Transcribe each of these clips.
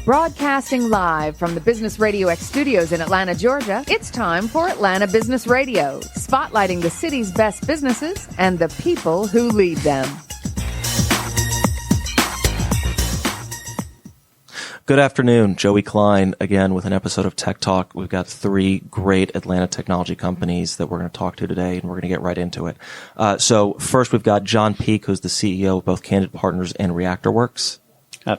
Broadcasting live from the Business Radio X studios in Atlanta, Georgia, it's time for Atlanta Business Radio, spotlighting the city's best businesses and the people who lead them. Good afternoon, Joey Klein again with an episode of Tech Talk. We've got three great Atlanta technology companies that we're going to talk to today, and we're going to get right into it. So first we've got John Peak, who's the CEO of both Candid Partners and ReactorWorks.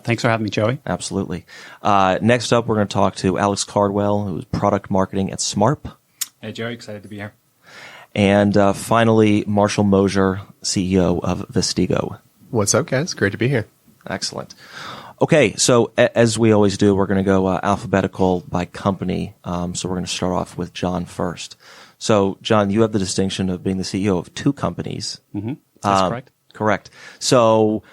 Thanks for having me, Joey. Absolutely. Next up, we're going to talk to Aleks Cardwell, who's product marketing at Smarp. Hey, Joey. Excited to be here. And finally, Mosher, CEO of Vestig. What's up, guys? Great to be here. Excellent. Okay, so as we always do, we're going to go alphabetical by company. So we're going to start off with John first. So, John, you have the distinction of being the CEO of two companies. Mm-hmm. That's correct. Correct. So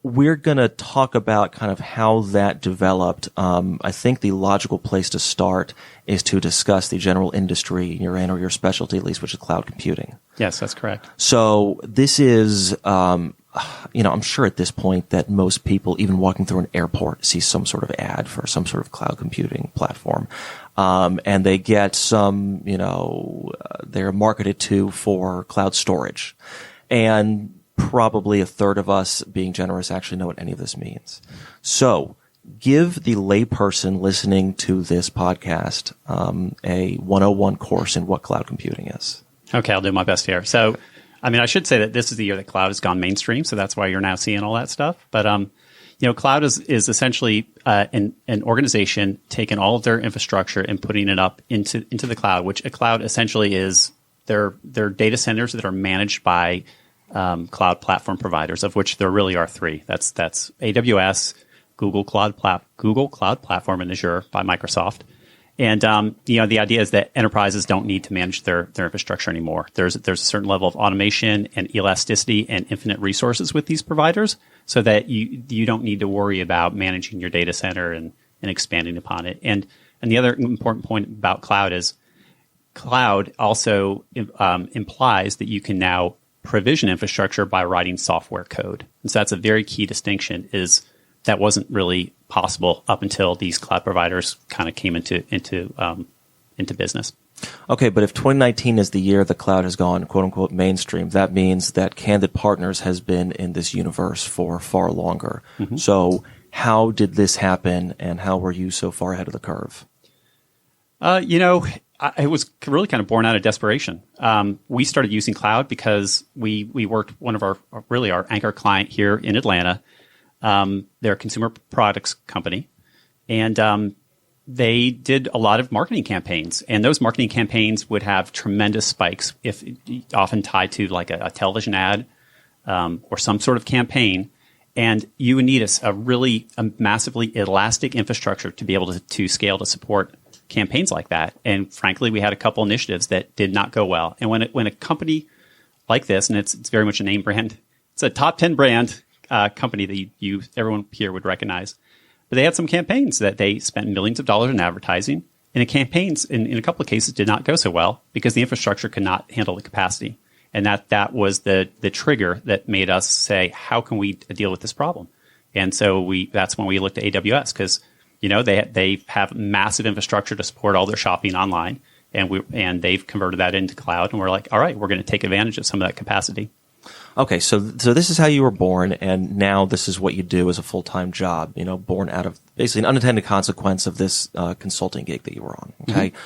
we're going to talk about kind of how that developed. I think the logical place to start is to discuss the general industry you're in, or your specialty at least, which is cloud computing. Yes, that's correct. So this is, I'm sure at this point that most people, even walking through an airport, see some sort of ad for some sort of cloud computing platform. And they get some, they're marketed to for cloud storage. And probably a third of us, being generous, actually know what any of this means. So give the layperson listening to this podcast a 101 course in what cloud computing is. Okay, I'll do my best here. So, I should say that this is the year that cloud has gone mainstream, so that's why you're now seeing all that stuff. But, cloud is essentially an organization taking all of their infrastructure and putting it up into the cloud, which a cloud essentially is their data centers that are managed by cloud platform providers, of which there really are three. That's AWS, Google Cloud Platform, and Azure by Microsoft. And the idea is that enterprises don't need to manage their infrastructure anymore. There's a certain level of automation and elasticity and infinite resources with these providers, so that you don't need to worry about managing your data center and expanding upon it. And the other important point about cloud is cloud also implies that you can now provision infrastructure by writing software code. And so that's a very key distinction, is that wasn't really possible up until these cloud providers kind of came into business. Okay, but if 2019 is the year the cloud has gone, quote unquote, mainstream, that means that Candid Partners has been in this universe for far longer. Mm-hmm. So how did this happen, and how were you so far ahead of the curve? It was really kind of born out of desperation. We started using cloud because we worked one of our anchor client here in Atlanta. They're a consumer products company, and they did a lot of marketing campaigns. And those marketing campaigns would have tremendous spikes, often tied to like a television ad or some sort of campaign. And you would need a massively elastic infrastructure to be able to scale to support campaigns like that. And frankly, we had a couple initiatives that did not go well. And when a company like this, and it's very much a name brand, it's a top 10 brand company that everyone here would recognize, but they had some campaigns that they spent millions of dollars in advertising, and the campaigns in a couple of cases did not go so well because the infrastructure could not handle the capacity. And that was the trigger that made us say, how can we deal with this problem? And so that's when we looked at AWS, because they have massive infrastructure to support all their shopping online, and they've converted that into cloud. And we're like, all right, we're going to take advantage of some of that capacity. Okay, so this is how you were born, and now this is what you do as a full-time job. Born out of basically an unintended consequence of this consulting gig that you were on. Okay, mm-hmm.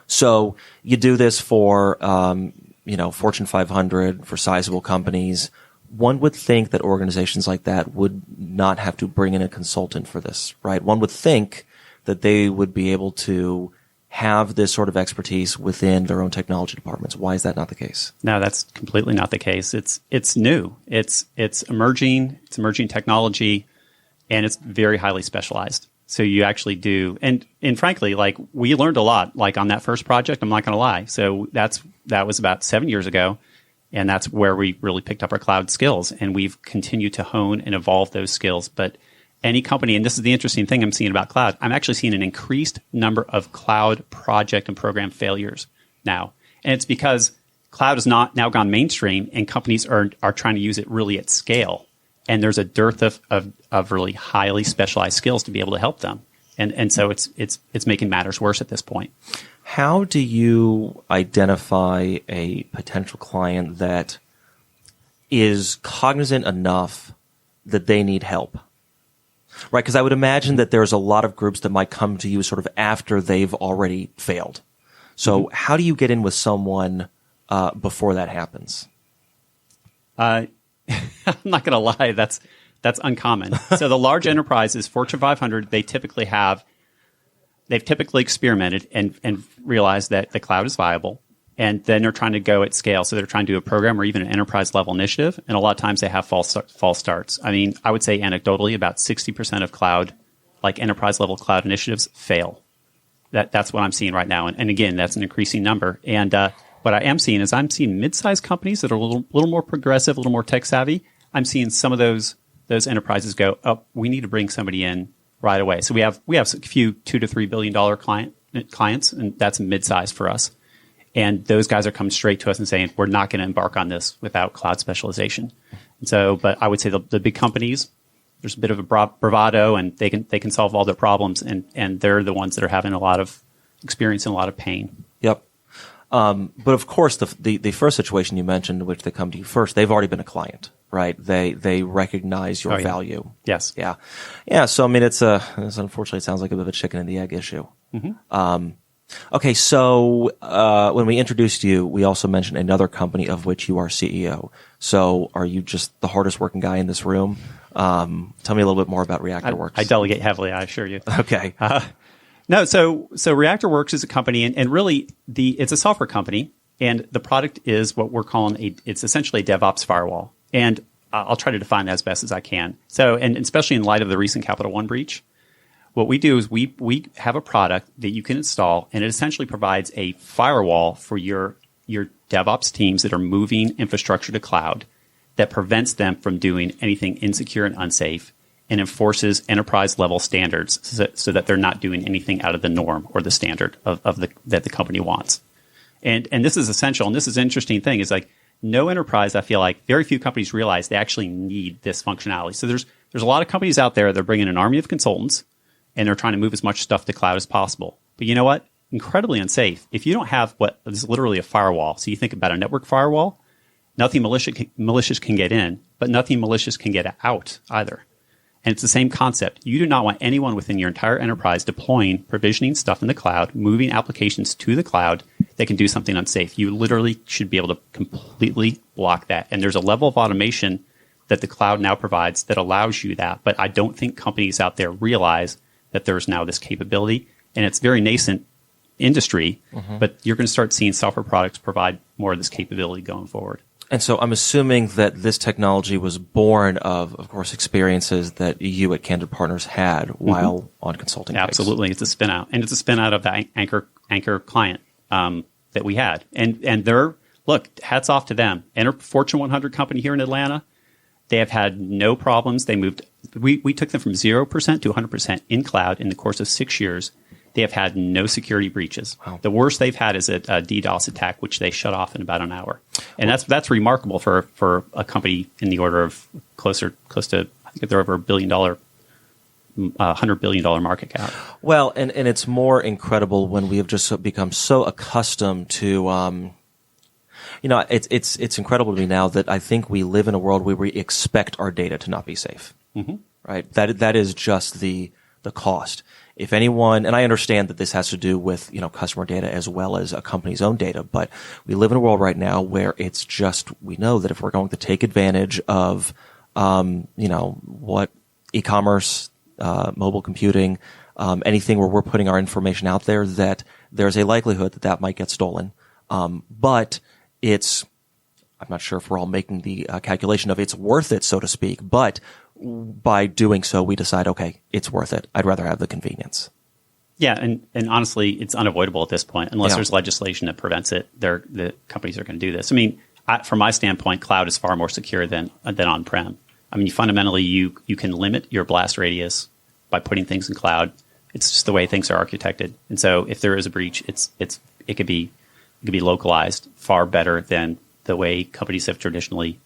So you do this for Fortune 500, for sizable companies. One would think that organizations like that would not have to bring in a consultant for this, right? One would think that they would be able to have this sort of expertise within their own technology departments. Why is that not the case? No, that's completely not the case. It's new. It's emerging. It's emerging technology, and it's very highly specialized. So you actually do, and frankly, like, we learned a lot, like on that first project. I'm not going to lie. So that was about 7 years ago. And that's where we really picked up our cloud skills, and we've continued to hone and evolve those skills. But any company, and this is the interesting thing I'm seeing about cloud, I'm actually seeing an increased number of cloud project and program failures now. And it's because cloud has not now gone mainstream, and companies are trying to use it really at scale. and there's a dearth of really highly specialized skills to be able to help them. And so it's making matters worse at this point. How do you identify a potential client that is cognizant enough that they need help? Right, because I would imagine that there's a lot of groups that might come to you sort of after they've already failed. So how do you get in with someone before that happens? I'm not going to lie, that's uncommon. So the large enterprises, Fortune 500, they've typically experimented and realized that the cloud is viable, and then they're trying to go at scale. So they're trying to do a program or even an enterprise level initiative, and a lot of times they have false starts. I mean, I would say anecdotally about 60% of cloud, like enterprise level cloud initiatives, fail. That's what I'm seeing right now, and again, that's an increasing number. And what I am seeing is I'm seeing mid-sized companies that are a little more progressive, a little more tech savvy. I'm seeing some of those enterprises go, oh, we need to bring somebody in right away. So we have a few $2 to $3 billion clients, and that's mid-sized for us. And those guys are coming straight to us and saying, we're not going to embark on this without cloud specialization. And so, but I would say the big companies, there's a bit of a bravado, and they can solve all their problems, and they're the ones that are having a lot of experience and a lot of pain. Yep. But of course, the first situation you mentioned, which they come to you first, they've already been a client, right? They recognize your value. Yes. Yeah. So I mean, it's unfortunately, it sounds like a bit of a chicken and the egg issue. Okay. So when we introduced you, we also mentioned another company of which you are CEO. So are you just the hardest working guy in this room? Tell me a little bit more about ReactorWorks. I delegate heavily, I assure you. Okay. No, so ReactorWorks is a company, and really it's a software company, and the product is what we're calling it's essentially a DevOps firewall. And I'll try to define that as best as I can. So, and especially in light of the recent Capital One breach, what we do is we have a product that you can install, and it essentially provides a firewall for your DevOps teams that are moving infrastructure to cloud that prevents them from doing anything insecure and unsafe, and enforces enterprise-level standards so that they're not doing anything out of the norm or the standard that the company wants. And this is essential, and this is an interesting thing, is like no enterprise, I feel like, very few companies realize they actually need this functionality. So there's a lot of companies out there that are bringing an army of consultants, and they're trying to move as much stuff to cloud as possible. But you know what? Incredibly unsafe. If you don't have what is literally a firewall, so you think about a network firewall, nothing malicious can get in, but nothing malicious can get out either. And it's the same concept. You do not want anyone within your entire enterprise deploying, provisioning stuff in the cloud, moving applications to the cloud that can do something unsafe. You literally should be able to completely block that. And there's a level of automation that the cloud now provides that allows you that. But I don't think companies out there realize that there's now this capability. And it's very nascent industry, but you're going to start seeing software products provide more of this capability going forward. And so I'm assuming that this technology was born of course, experiences that you at Candid Partners had while on consulting gigs. Absolutely. It's a spin out. And it's a spin out of the anchor client that we had. And they're, look, hats off to them. Fortune 100 company here in Atlanta, they have had no problems. They moved, we took them from 0% to 100% in cloud in the course of 6 years. They have had no security breaches. Wow. The worst they've had is a DDoS attack, which they shut off in about an hour. And that's remarkable for a company in the order of close to, I think they're over $1 billion, $100 billion market cap. Well, and it's more incredible when we have just become so accustomed to, it's incredible to me now that I think we live in a world where we expect our data to not be safe. Right? That is just the cost. If anyone, and I understand that this has to do with, customer data as well as a company's own data, but we live in a world right now where it's just, we know that if we're going to take advantage of, what e-commerce, mobile computing, anything where we're putting our information out there, that there's a likelihood that might get stolen. But I'm not sure if we're all making the calculation of it's worth it, so to speak, but by doing so, we decide, okay, it's worth it. I'd rather have the convenience. Yeah, and honestly, it's unavoidable at this point. Unless there's legislation that prevents it, the companies are going to do this. I mean, from my standpoint, cloud is far more secure than on-prem. I mean, fundamentally, you can limit your blast radius by putting things in cloud. It's just the way things are architected. And so if there is a breach, it could be localized far better than the way companies have traditionally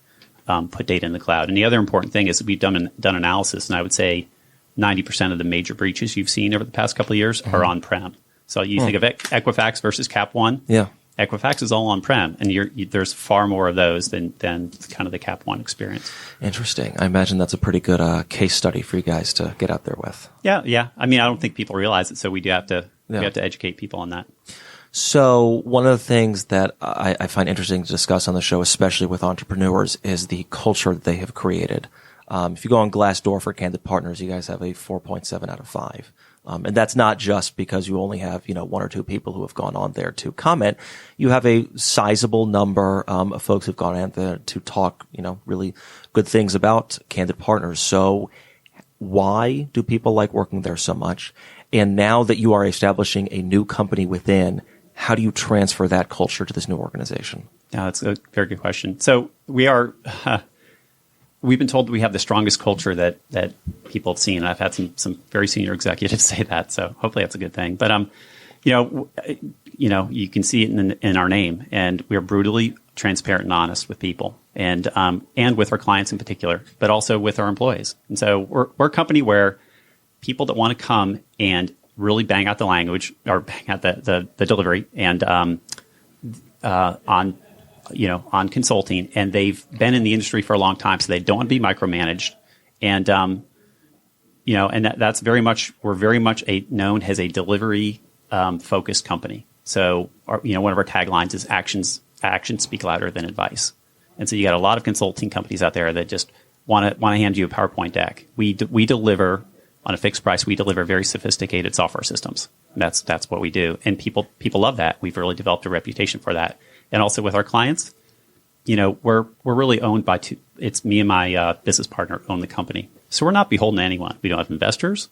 put data in the cloud. And the other important thing is that we've done analysis, and I would say 90% of the major breaches you've seen over the past couple of years are on-prem. So you think of Equifax versus Cap One. Yeah. Equifax is all on-prem, and there's far more of those than kind of the Cap One experience. Interesting. I imagine that's a pretty good case study for you guys to get out there with. Yeah. I mean, I don't think people realize it, so we do have to we have to educate people on that. So one of the things that I find interesting to discuss on the show, especially with entrepreneurs, is the culture that they have created. If you go on Glassdoor for Candid Partners, you guys have a 4.7 out of 5. And that's not just because you only have, one or two people who have gone on there to comment. You have a sizable number of folks who've gone on there to talk, really good things about Candid Partners. So why do people like working there so much? And now that you are establishing a new company within, how do you transfer that culture to this new organization? Yeah, that's a very good question. So we've been told that we have the strongest culture that people have seen. I've had some very senior executives say that, so hopefully that's a good thing. But you can see it in our name, and we're brutally transparent and honest with people, and with our clients in particular, but also with our employees. And so we're a company where people that want to come and really bang out the language or bang out the delivery and on consulting, and they've been in the industry for a long time, so they don't want to be micromanaged. And, that's very much, we're very much known as a delivery focused company. So, one of our taglines is actions speak louder than advice. And so you got a lot of consulting companies out there that just want to hand you a PowerPoint deck. We deliver on a fixed price. We deliver very sophisticated software systems. That's what we do. And people love that. We've really developed a reputation for that. And also with our clients, we're really owned by two. It's me and my business partner own the company, so we're not beholden to anyone. We don't have investors.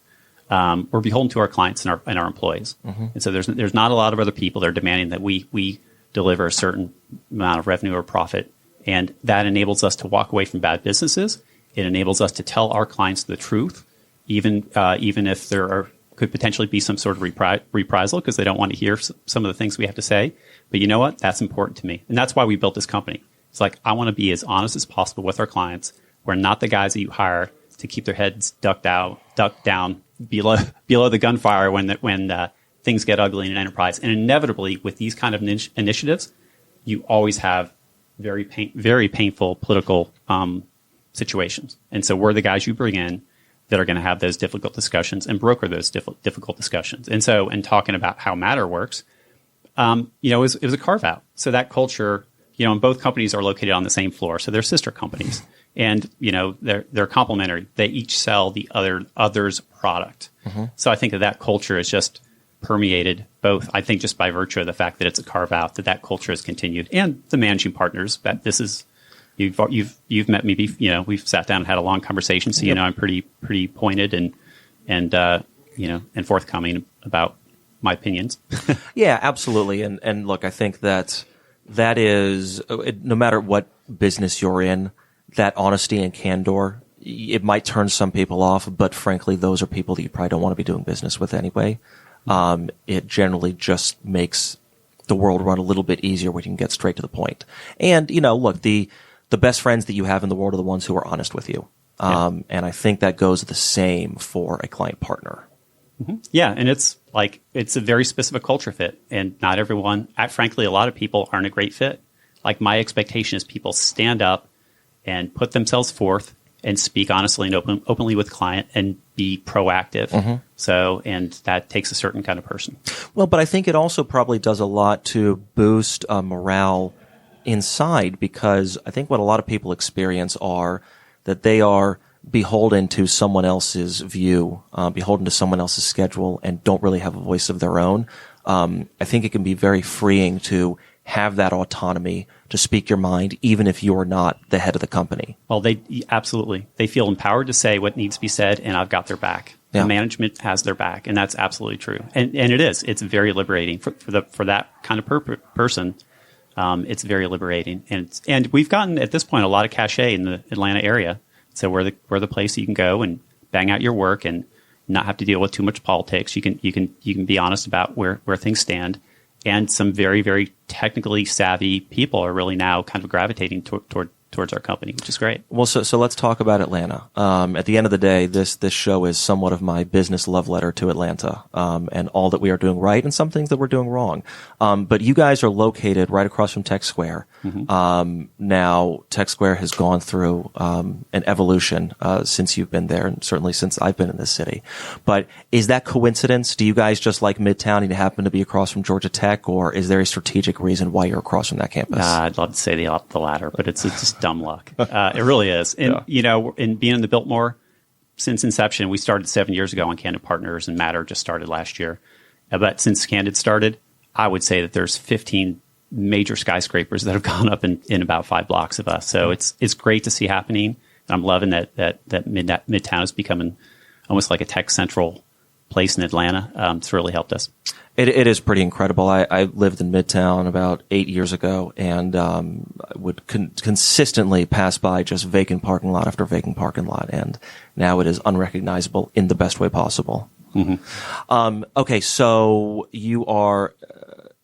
We're beholden to our clients and our employees. Mm-hmm. And so there's not a lot of other people that are demanding that we deliver a certain amount of revenue or profit, and that enables us to walk away from bad businesses. It enables us to tell our clients the truth, even if there could potentially be some sort of reprisal because they don't want to hear some of the things we have to say. But you know what? That's important to me. And that's why we built this company. It's like, I want to be as honest as possible with our clients. We're not the guys that you hire to keep their heads ducked down below the gunfire when things get ugly in an enterprise. And inevitably, with these kind of initiatives, you always have very painful political situations. And so we're the guys you bring in that are going to have those difficult discussions and broker those difficult discussions. And so, in talking about how Matter works, it was a carve out. So that culture, and both companies are located on the same floor, so they're sister companies, and they're complementary. They each sell the other's product. Mm-hmm. So I think that culture is just permeated both. I think just by virtue of the fact that it's a carve out, that culture has continued, and the managing partners. That this is you've met me. We've sat down and had a long conversation, so I'm pretty pointed and forthcoming about my opinions. Yeah, absolutely. And look, I think that is, no matter what business you're in, that honesty and candor, it might turn some people off, but frankly, those are people that you probably don't want to be doing business with anyway. It generally just makes the world run a little bit easier when you can get straight to the point. And, look, the best friends that you have in the world are the ones who are honest with you. And I think that goes the same for a client partner. Mm-hmm. Yeah, and it's a very specific culture fit, and not everyone. Frankly, a lot of people aren't a great fit. Like, my expectation is people stand up and put themselves forth and speak honestly and openly with client and be proactive. Mm-hmm. So, and that takes a certain kind of person. Well, but I think it also probably does a lot to boost morale inside, because I think what a lot of people experience are that they are beholden to someone else's view, beholden to someone else's schedule, and don't really have a voice of their own. I think it can be very freeing to have that autonomy to speak your mind, even if you're not the head of the company. Well, they feel empowered to say what needs to be said, and I've got their back. Yeah. The management has their back, and that's absolutely true. And it's very liberating for that kind of person. It's very liberating, and we've gotten at this point a lot of cachet in the Atlanta area. So we're the place you can go and bang out your work and not have to deal with too much politics. You can be honest about where things stand, and some very, very technically savvy people are really now kind of gravitating toward towards our company, which is great. Well, so let's talk about Atlanta. At the end of the day, this show is somewhat of my business love letter to Atlanta, and all that we are doing right and some things that we're doing wrong. But you guys are located right across from Tech Square. Now, Tech Square has gone through an evolution since you've been there, and certainly since I've been in this city. But is that coincidence? Do you guys just like Midtown and you happen to be across from Georgia Tech, or is there a strategic reason why you're across from that campus? I'd love to say the latter, but it's just dumb luck. It really is. And, in being in the Biltmore, since inception, we started 7 years ago on Candid Partners, and Matter just started last year. But since Candid started, I would say that there's 15 major skyscrapers that have gone up in about 5 blocks of us. So it's great to see happening. And I'm loving that Midtown is becoming almost like a tech central place in Atlanta. It's really helped us. It is pretty incredible. I lived in Midtown about 8 years ago, and would consistently pass by just vacant parking lot after vacant parking lot, and now it is unrecognizable in the best way possible. Okay, so you are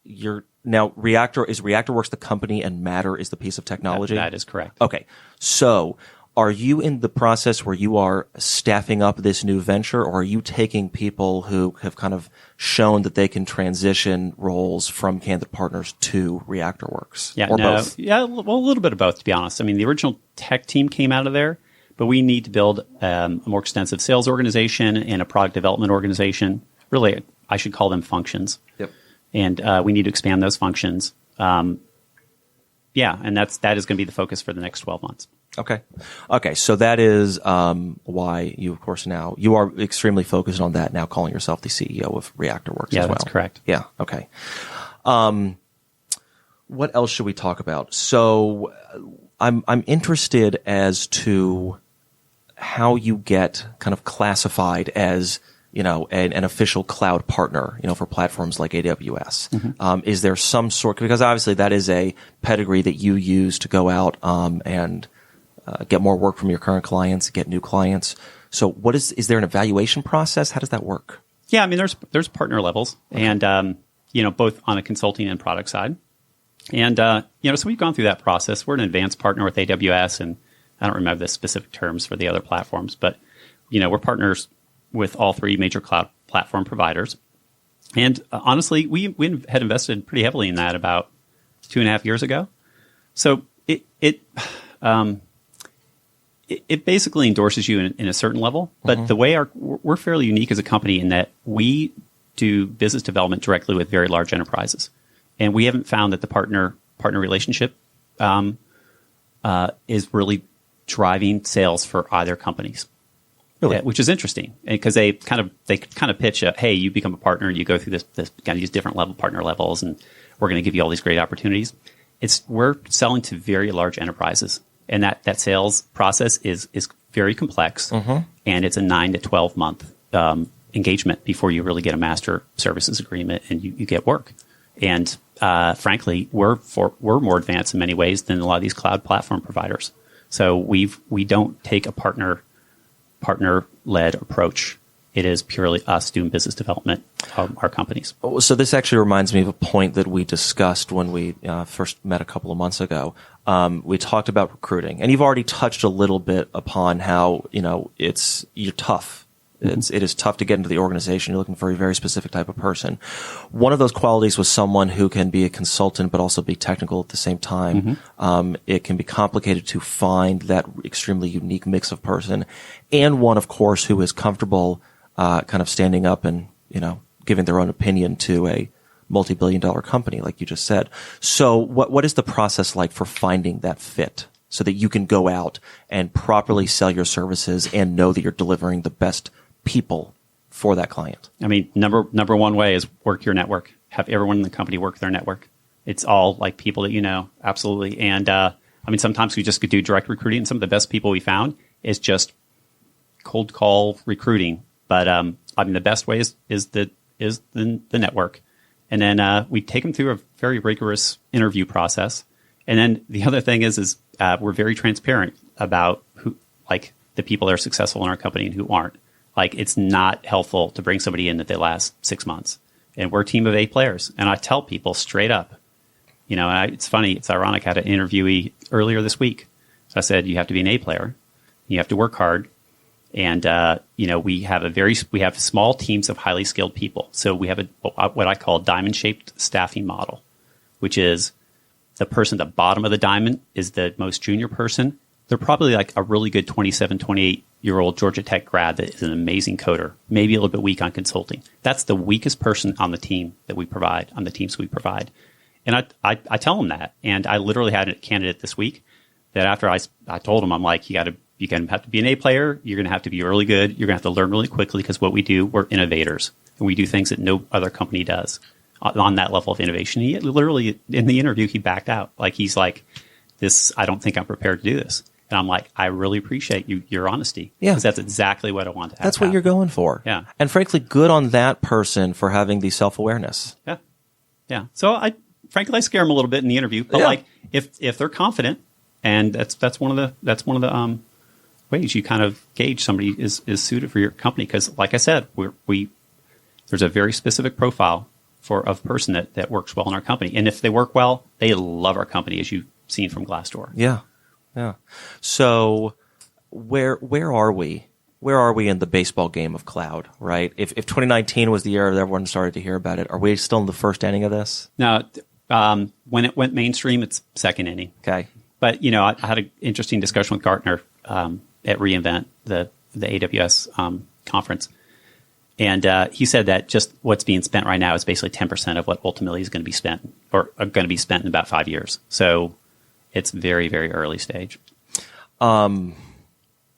you're now ReactorWorks the company, and Matter is the piece of technology. That is correct. Okay, so are you in the process where you are staffing up this new venture, or are you taking people who have kind of shown that they can transition roles from Candid Partners to ReactorWorks? Both? Yeah, well, a little bit of both, to be honest. I mean, the original tech team came out of there, but we need to build a more extensive sales organization and a product development organization. Really, I should call them functions. Yep. And we need to expand those functions. And that is going to be the focus for the next 12 months. Okay. So that is why you, of course, now you are extremely focused on that. Now, calling yourself the CEO of ReactorWorks as well. That's correct. Yeah. Okay. What else should we talk about? So, I'm interested as to how you get kind of classified as an official cloud partner, for platforms like AWS. Is there some sort, because obviously that is a pedigree that you use to go out and get more work from your current clients, get new clients. So is there an evaluation process? How does that work? Yeah, I mean, there's partner levels, and both on a consulting and product side. And so we've gone through that process. We're an advanced partner with AWS, and I don't remember the specific terms for the other platforms, but we're partners with all 3 major cloud platform providers. And honestly, we had invested pretty heavily in that about 2.5 years ago. So it basically endorses you in a certain level. But the way we're fairly unique as a company in that we do business development directly with very large enterprises. And we haven't found that the partner relationship is really driving sales for either companies. Really? Which is interesting, because they kind of pitch, hey, you become a partner and you go through this kind of these different partner levels, and we're going to give you all these great opportunities. We're selling to very large enterprises, and that sales process is very complex, and it's a 9 to 12 month engagement before you really get a master services agreement and you get work. And frankly, we're more advanced in many ways than a lot of these cloud platform providers. So we don't take a partner-led approach. It is purely us doing business development of our companies. So this actually reminds me of a point that we discussed when we first met a couple of months ago. We talked about recruiting, and you've already touched a little bit upon how you're tough. It is tough to get into the organization. You're looking for a very specific type of person. One of those qualities was someone who can be a consultant but also be technical at the same time. It can be complicated to find that extremely unique mix of person, and one, of course, who is comfortable kind of standing up and giving their own opinion to a multi-billion-dollar company, like you just said. So what is the process like for finding that fit so that you can go out and properly sell your services and know that you're delivering the best people for that client? I mean, number one way is work your network. Have everyone in the company work their network. It's all like people that you know, absolutely. And sometimes we just could do direct recruiting. And some of the best people we found is just cold call recruiting. But the best way is the network. And then we take them through a very rigorous interview process. And then the other thing is we're very transparent about who, like, the people that are successful in our company and who aren't. Like, it's not helpful to bring somebody in that they last 6 months. And we're a team of 8 players. And I tell people straight up, it's funny, it's ironic. I had an interviewee earlier this week So I said, you have to be an A player. You have to work hard. And, we have small teams of highly skilled people. So we have what I call diamond-shaped staffing model, which is the person at the bottom of the diamond is the most junior person. They're probably like a really good 27, 28-year-old Georgia Tech grad that is an amazing coder, maybe a little bit weak on consulting. That's the weakest person on the team that we provide, on the teams we provide. And I tell them that. And I literally had a candidate this week that after I told him, I'm like, you're going to have to be an A player. You're going to have to be really good. You're going to have to learn really quickly because what we do, we're innovators. And we do things that no other company does on that level of innovation. He literally, in the interview, he backed out. Like, he's like, I don't think I'm prepared to do this. And I'm like, I really appreciate your honesty. Yeah. Because that's exactly what I want to have. That's what you're going for. Yeah. And frankly, good on that person for having the self-awareness. Yeah. Yeah. So I scare them a little bit in the interview. But like, if they're confident, and that's one of the ways you kind of gauge somebody is suited for your company. Because like I said, there's a very specific profile of person that works well in our company. And if they work well, they love our company, as you've seen from Glassdoor. Yeah. Yeah. So where are we? Where are we in the baseball game of cloud, right? If 2019 was the year that everyone started to hear about it, are we still in the first inning of this? No. When it went mainstream, it's second inning. Okay. But, I had an interesting discussion with Gartner at reInvent, the AWS conference. And he said that just what's being spent right now is basically 10% of what ultimately is going to be spent, or going to be spent in about 5 years. So it's very, very early stage.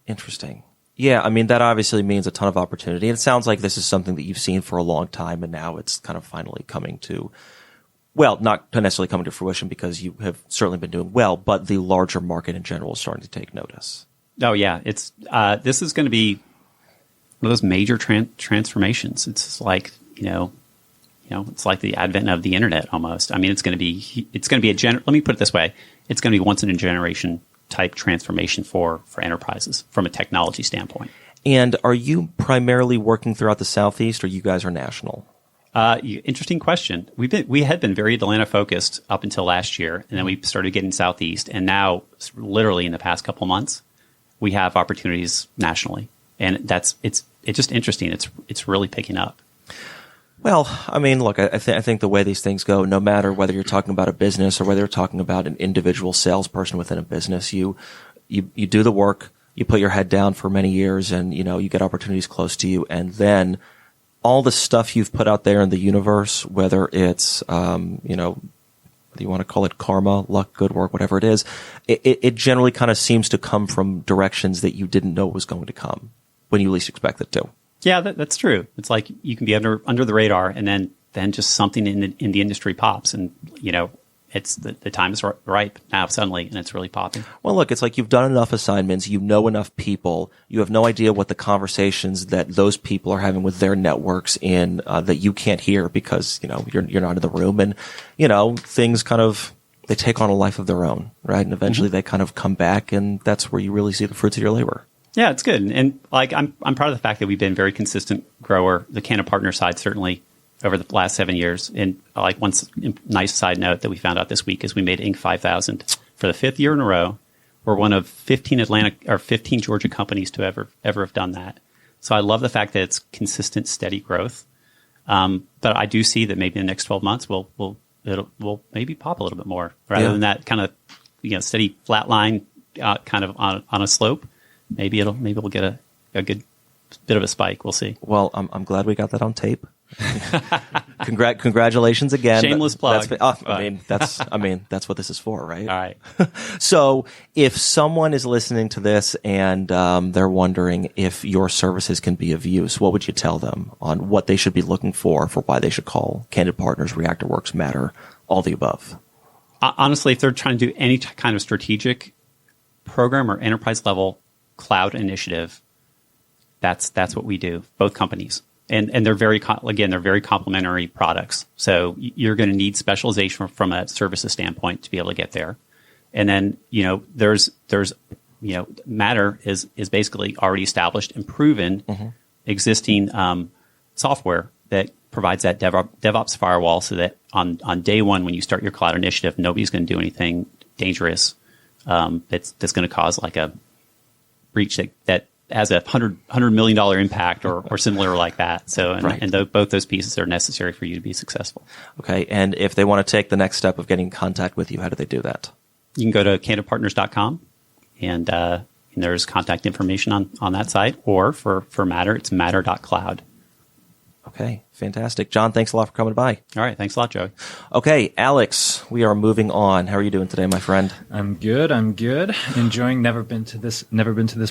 Interesting. Yeah, I mean, that obviously means a ton of opportunity. And it sounds like this is something that you've seen for a long time, and now it's kind of finally coming to, well, not necessarily coming to fruition because you have certainly been doing well, but the larger market in general is starting to take notice. Oh, yeah. It's this is going to be one of those major transformations. It's like, it's like the advent of the internet almost. I mean, it's going to be let me put it this way. It's going to be once in a generation type transformation for enterprises from a technology standpoint. And are you primarily working throughout the Southeast, or you guys are national? Interesting question. We had been very Atlanta focused up until last year, and then we started getting Southeast, and now literally in the past couple of months, we have opportunities nationally, and it's just interesting. It's really picking up. Well, I mean, look, I think the way these things go, no matter whether you're talking about a business or whether you're talking about an individual salesperson within a business, you do the work, you put your head down for many years, and you get opportunities close to you, and then all the stuff you've put out there in the universe, whether it's whether you want to call it karma, luck, good work, whatever it is, it generally kind of seems to come from directions that you didn't know was going to come when you least expect it to. Yeah, that's true. It's like you can be under the radar, and then just something in the industry pops, and it's the time is ripe now suddenly, and it's really popping. Well, look, it's like you've done enough assignments, you know enough people, you have no idea what the conversations that those people are having with their networks in that you can't hear because you're not in the room, and things kind of they take on a life of their own, right? And eventually they kind of come back, and that's where you really see the fruits of your labor. Yeah, it's good. And like I'm proud of the fact that we've been very consistent grower, the Candid partner side certainly over the last 7 years. And like one nice side note that we found out this week is we made Inc. 5000 for the 5th year in a row. We're one of 15 Georgia companies to ever have done that. So I love the fact that it's consistent, steady growth. But I do see that maybe in the next 12 months we'll maybe pop a little bit more rather than that kind of steady flat line kind of on a slope. Maybe we'll get a good bit of a spike. We'll see. Well, I'm glad we got that on tape. Congratulations again. Shameless plug. That's what this is for, right? All right. So if someone is listening to this and they're wondering if your services can be of use, what would you tell them on what they should be looking for why they should call Candid Partners, ReactorWorks, Matter, all the above? Honestly, if they're trying to do any kind of strategic program or enterprise level cloud initiative, that's what we do, both companies. And they're very complementary products. So you're going to need specialization from a services standpoint to be able to get there. And then, there's Matter is basically already established and proven existing software that provides that DevOps firewall so that on day one, when you start your cloud initiative, nobody's going to do anything dangerous that's going to cause like a breach that has a $100 million impact or similar like that. So, both those pieces are necessary for you to be successful. Okay. And if they want to take the next step of getting in contact with you, how do they do that? You can go to candidpartners.com and there's contact information on that site, or for Matter, it's matter.cloud. Okay, fantastic. John, thanks a lot for coming by. All right, thanks a lot, Joey. Okay, Aleks, we are moving on. How are you doing today, my friend? I'm good. Enjoying. Never been to this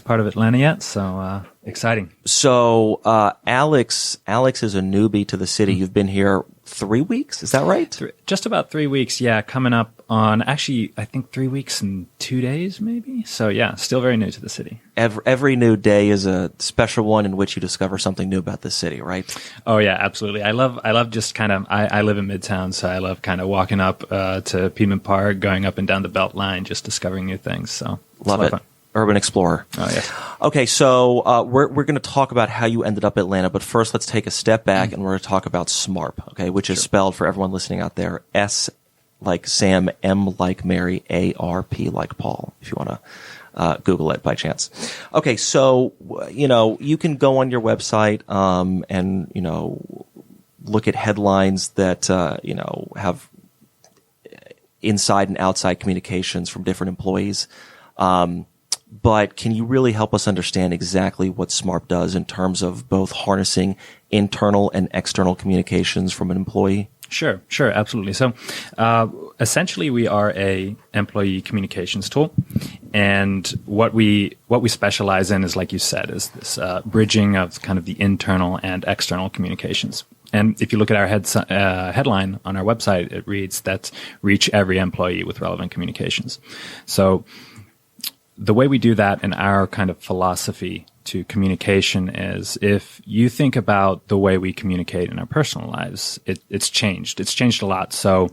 part of Atlanta yet, so exciting. So, Aleks is a newbie to the city. You've been here 3 weeks, is that right? Just about 3 weeks, yeah. Coming up on, actually, I think 3 weeks and 2 days, maybe. So, yeah, still very new to the city. Every new day is a special one in which you discover something new about the city, right? Oh yeah, absolutely. I love just kind of. I live in Midtown, so I love kind of walking up to Piedmont Park, going up and down the Belt Line, just discovering new things. So love it. Fun. Urban Explorer. Oh yes. Okay, so we're going to talk about how you ended up in Atlanta, but first let's take a step back and we're going to talk about Smarp. Okay, which is spelled for everyone listening out there: S like Sam, M like Mary, ARP like Paul. If you want to. Google it by chance. Okay, so, you can go on your website and, look at headlines that, have inside and outside communications from different employees. But can you really help us understand exactly what Smarp does in terms of both harnessing internal and external communications from an employee? Sure, absolutely. So, essentially, we are a employee communications tool, and what we specialize in is, like you said, is this bridging of kind of the internal and external communications. And if you look at our headline on our website, it reads that reach every employee with relevant communications. So, the way we do that in our kind of philosophy to communication is, if you think about the way we communicate in our personal lives, it's changed. It's changed a lot. So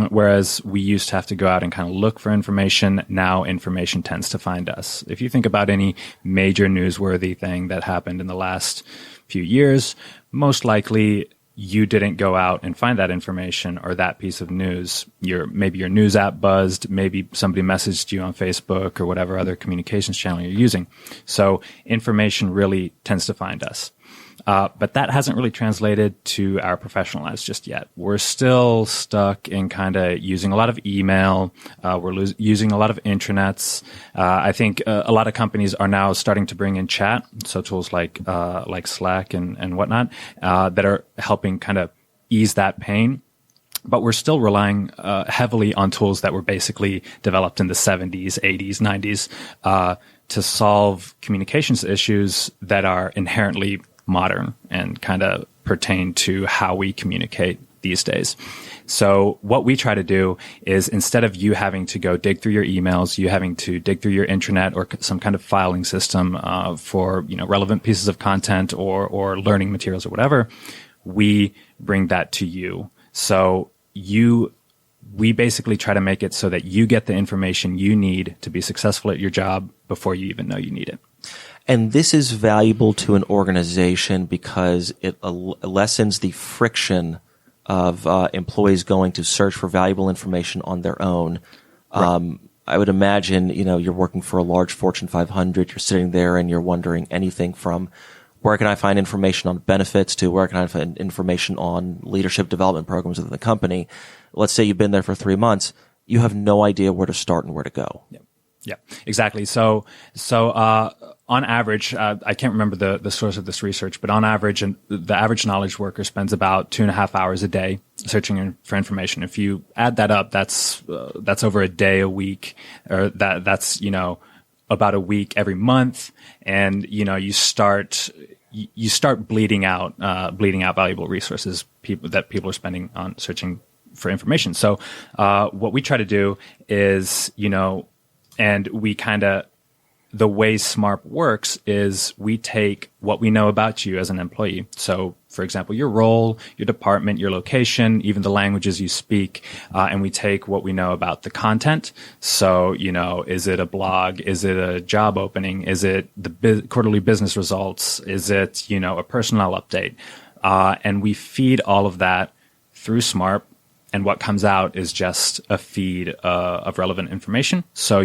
whereas we used to have to go out and kind of look for information, now information tends to find us. If you think about any major newsworthy thing that happened in the last few years, most likely you didn't go out and find that information or that piece of news. Maybe your news app buzzed, maybe somebody messaged you on Facebook or whatever other communications channel you're using. So information really tends to find us. But that hasn't really translated to our professional lives just yet. We're still stuck in kind of using a lot of email. We're using a lot of intranets. I think a lot of companies are now starting to bring in chat, so tools like Slack and whatnot, that are helping kind of ease that pain. But we're still relying heavily on tools that were basically developed in the 70s, 80s, 90s to solve communications issues that are inherently modern and kind of pertain to how we communicate these days. So what we try to do is, instead of you having to go dig through your emails, you having to dig through your intranet or some kind of filing system for relevant pieces of content or learning materials or whatever, we bring that to you. So we basically try to make it so that you get the information you need to be successful at your job before you even know you need it. And this is valuable to an organization because it lessens the friction of employees going to search for valuable information on their own. Right. I would imagine, you're working for a large Fortune 500, you're sitting there and you're wondering anything from where can I find information on benefits to where can I find information on leadership development programs within the company. Let's say you've been there for 3 months. You have no idea where to start and where to go. Yeah, exactly. So on average, I can't remember the source of this research, but on average, the average knowledge worker spends about 2.5 hours a day searching for information. If you add that up, that's over a day a week, or that's about a week every month, and you start bleeding out valuable resources that people are spending on searching for information. So what we try to do is and we kind of, the way Smarp works is we take what we know about you as an employee. So, for example, your role, your department, your location, even the languages you speak, and we take what we know about the content. So, is it a blog? Is it a job opening? Is it the quarterly business results? Is it, a personnel update? And we feed all of that through Smarp and what comes out is just a feed of relevant information. So,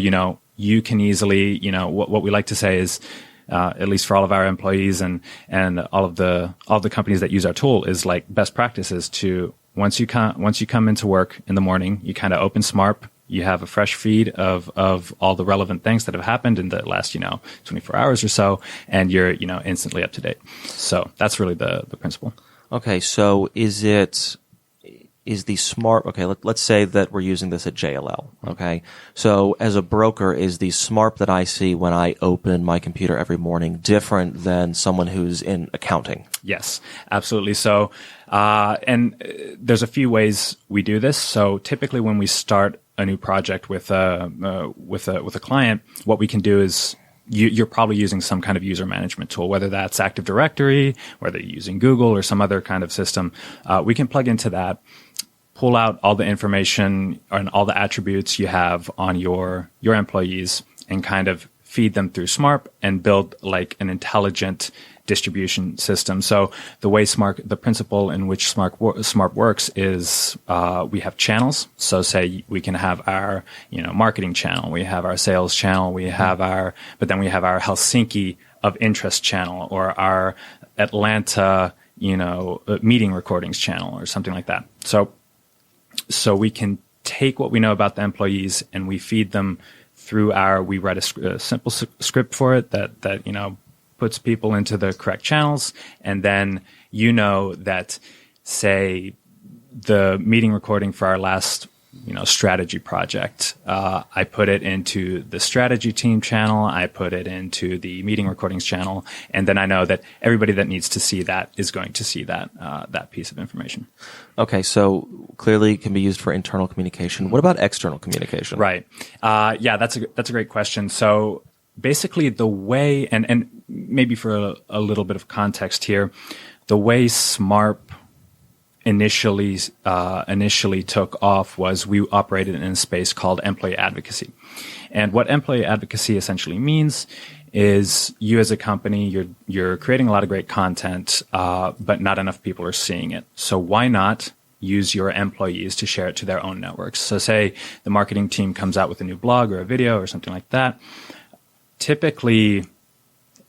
you can easily, what we like to say is, at least for all of our employees and all of the companies that use our tool, is like best practices to once you come into work in the morning, you kind of open Smarp. You have a fresh feed of all the relevant things that have happened in the last 24 hours or so, and you're instantly up to date. So that's really the principle. Okay, so is the Smarp, okay, let's say that we're using this at JLL, okay? So as a broker, is the Smarp that I see when I open my computer every morning different than someone who's in accounting? Yes, absolutely. So, and there's a few ways we do this. So typically when we start a new project with a client, what we can do is you're probably using some kind of user management tool, whether that's Active Directory, whether you're using Google or some other kind of system. We can plug into that, pull out all the information and all the attributes you have on your employees, and kind of feed them through Smarp and build like an intelligent distribution system. So the way the principle in which Smarp works is we have channels. So say we can have our marketing channel, we have our sales channel, but then we have our Helsinki of interest channel, or our Atlanta meeting recordings channel, or something like that. So we can take what we know about the employees and we feed them through we write a simple script for it that puts people into the correct channels. And then that, say, the meeting recording for our last strategy project, I put it into the strategy team channel, I put it into the meeting recordings channel, and then I know that everybody that needs to see that is going to see that piece of information. Okay, so clearly it can be used for internal communication. What about external communication? Right. Yeah, that's a great question. So basically the way, and maybe for a little bit of context here, the way Smarp initially took off was we operated in a space called employee advocacy. And what employee advocacy essentially means is you as a company, you're creating a lot of great content, but not enough people are seeing it. So why not use your employees to share it to their own networks? So say the marketing team comes out with a new blog or a video or something like that. Typically,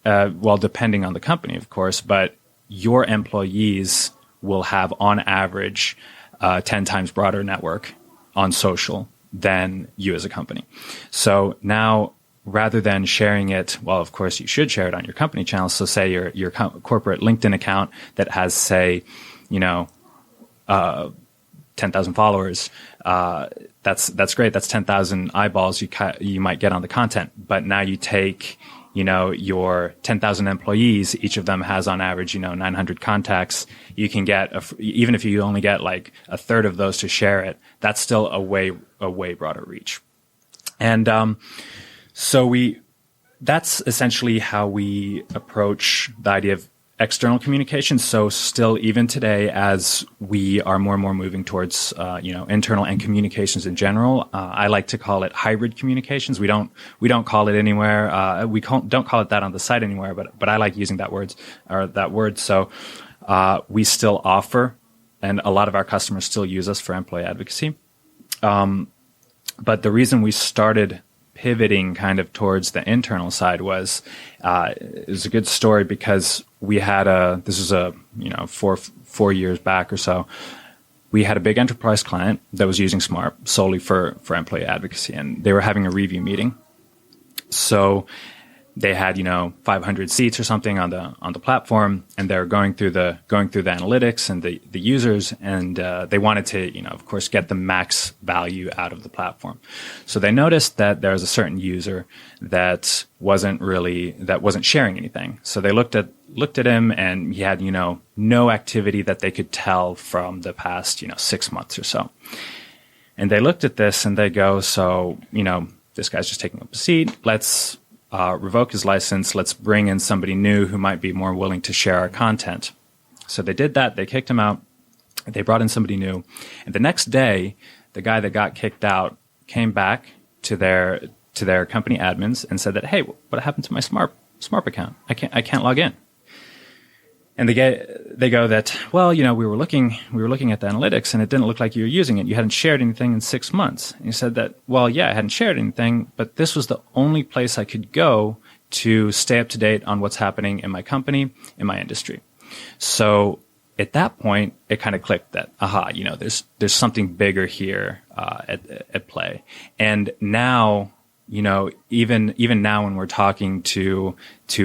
depending on the company, of course, but your employees will have on average 10 times broader network on social than you as a company. So now, rather than sharing it, well, of course, you should share it on your company channel. So say your corporate LinkedIn account that has, say, 10,000 followers, that's great. That's 10,000 eyeballs you might get on the content. But now you take your 10,000 employees, each of them has on average, 900 contacts. You can get, even if you only get like a third of those to share it, that's still a way broader reach. And, that's essentially how we approach the idea of external communication. So still, even today, as we are more and more moving towards, internal and communications in general, I like to call it hybrid communications. We don't call it anywhere. Don't call it that on the site anywhere, but I like using that word. So, we still offer, and a lot of our customers still use us for employee advocacy. But the reason we started pivoting kind of towards the internal side was, it was a good story because we had this was 4 years back or so. We had a big enterprise client that was using Smarp solely for employee advocacy, and they were having a review meeting. So they had 500 seats or something on the platform, and they're going through the analytics and the users, and they wanted to of course get the max value out of the platform. So they noticed that there was a certain user that wasn't sharing anything. So they looked at him, and he had no activity that they could tell from the past 6 months or so. And they looked at this and they go, so this guy's just taking up a seat. Let's revoke his license. Let's bring in somebody new who might be more willing to share our content. So they did that. They kicked him out. They brought in somebody new. And the next day, the guy that got kicked out came back to their company admins and said that, hey, what happened to my Smarp account? I can't log in. And they go that, well, we were looking at the analytics and it didn't look like you were using it. You hadn't shared anything in 6 months. And you said that, well, yeah, I hadn't shared anything, but this was the only place I could go to stay up to date on what's happening in my company, in my industry. So at that point, it kind of clicked that, there's something bigger here at play. And now, even now when we're talking to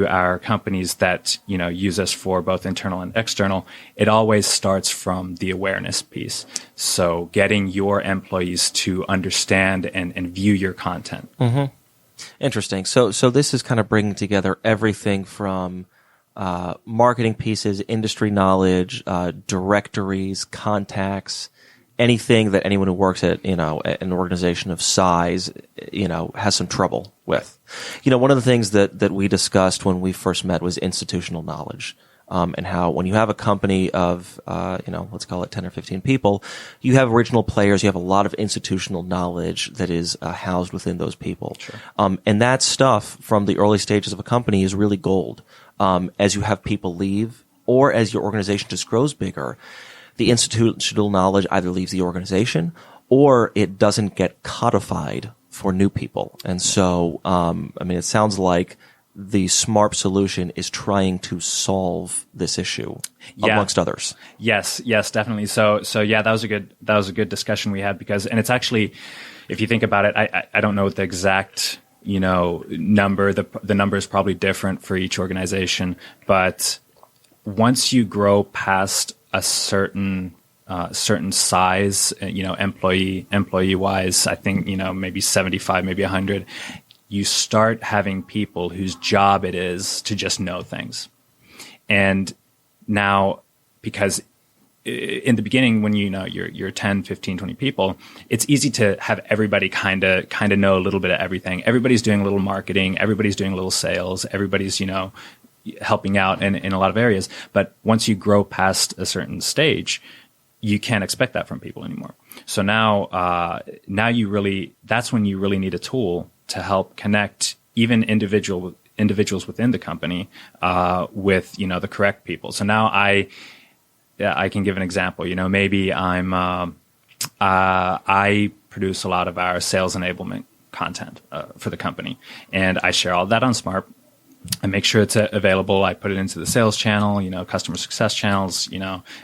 our companies that, use us for both internal and external, it always starts from the awareness piece. So getting your employees to understand and view your content. Mm-hmm. Interesting. So this is kind of bringing together everything from marketing pieces, industry knowledge, directories, contacts, anything that anyone who works at, an organization of size, has some trouble with. One of the things that we discussed when we first met was institutional knowledge. And how when you have a company of, let's call it 10 or 15 people, you have original players, you have a lot of institutional knowledge that is housed within those people. Sure. And that stuff from the early stages of a company is really gold. As you have people leave or as your organization just grows bigger, the institutional knowledge either leaves the organization or it doesn't get codified for new people. And so, it sounds like the Smarp solution is trying to solve this issue amongst others. Yes, definitely. So yeah, that was a good discussion we had and it's actually, if you think about it, I don't know what the exact, number, the number is probably different for each organization, but once you grow past a certain size, employee wise, I think, maybe 75, maybe 100, you start having people whose job it is to just know things. And now, because in the beginning, when you're 10, 15, 20 people, it's easy to have everybody kind of know a little bit of everything. Everybody's doing a little marketing, everybody's doing a little sales, everybody's, helping out in a lot of areas. But once you grow past a certain stage, you can't expect that from people anymore. So now that's when you really need a tool to help connect even individuals within the company with the correct people. So now I can give an example. Maybe I produce a lot of our sales enablement content for the company, and I share all that on Smarp. I make sure it's available. I put it into the sales channel, customer success channels,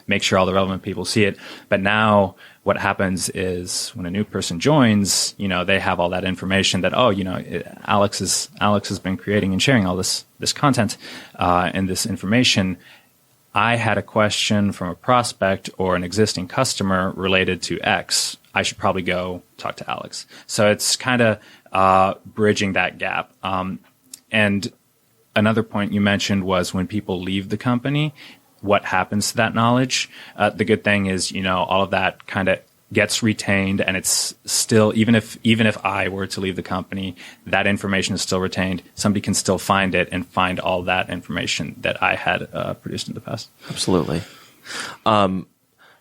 make sure all the relevant people see it. But now what happens is when a new person joins, they have all that information that, Aleks has been creating and sharing all this content and this information. I had a question from a prospect or an existing customer related to X. I should probably go talk to Aleks. So it's kind of bridging that gap. And another point you mentioned was when people leave the company, what happens to that knowledge? The good thing is, all of that kind of gets retained, and it's still, even if I were to leave the company, that information is still retained. Somebody can still find it and find all that information that I had produced in the past. Absolutely. So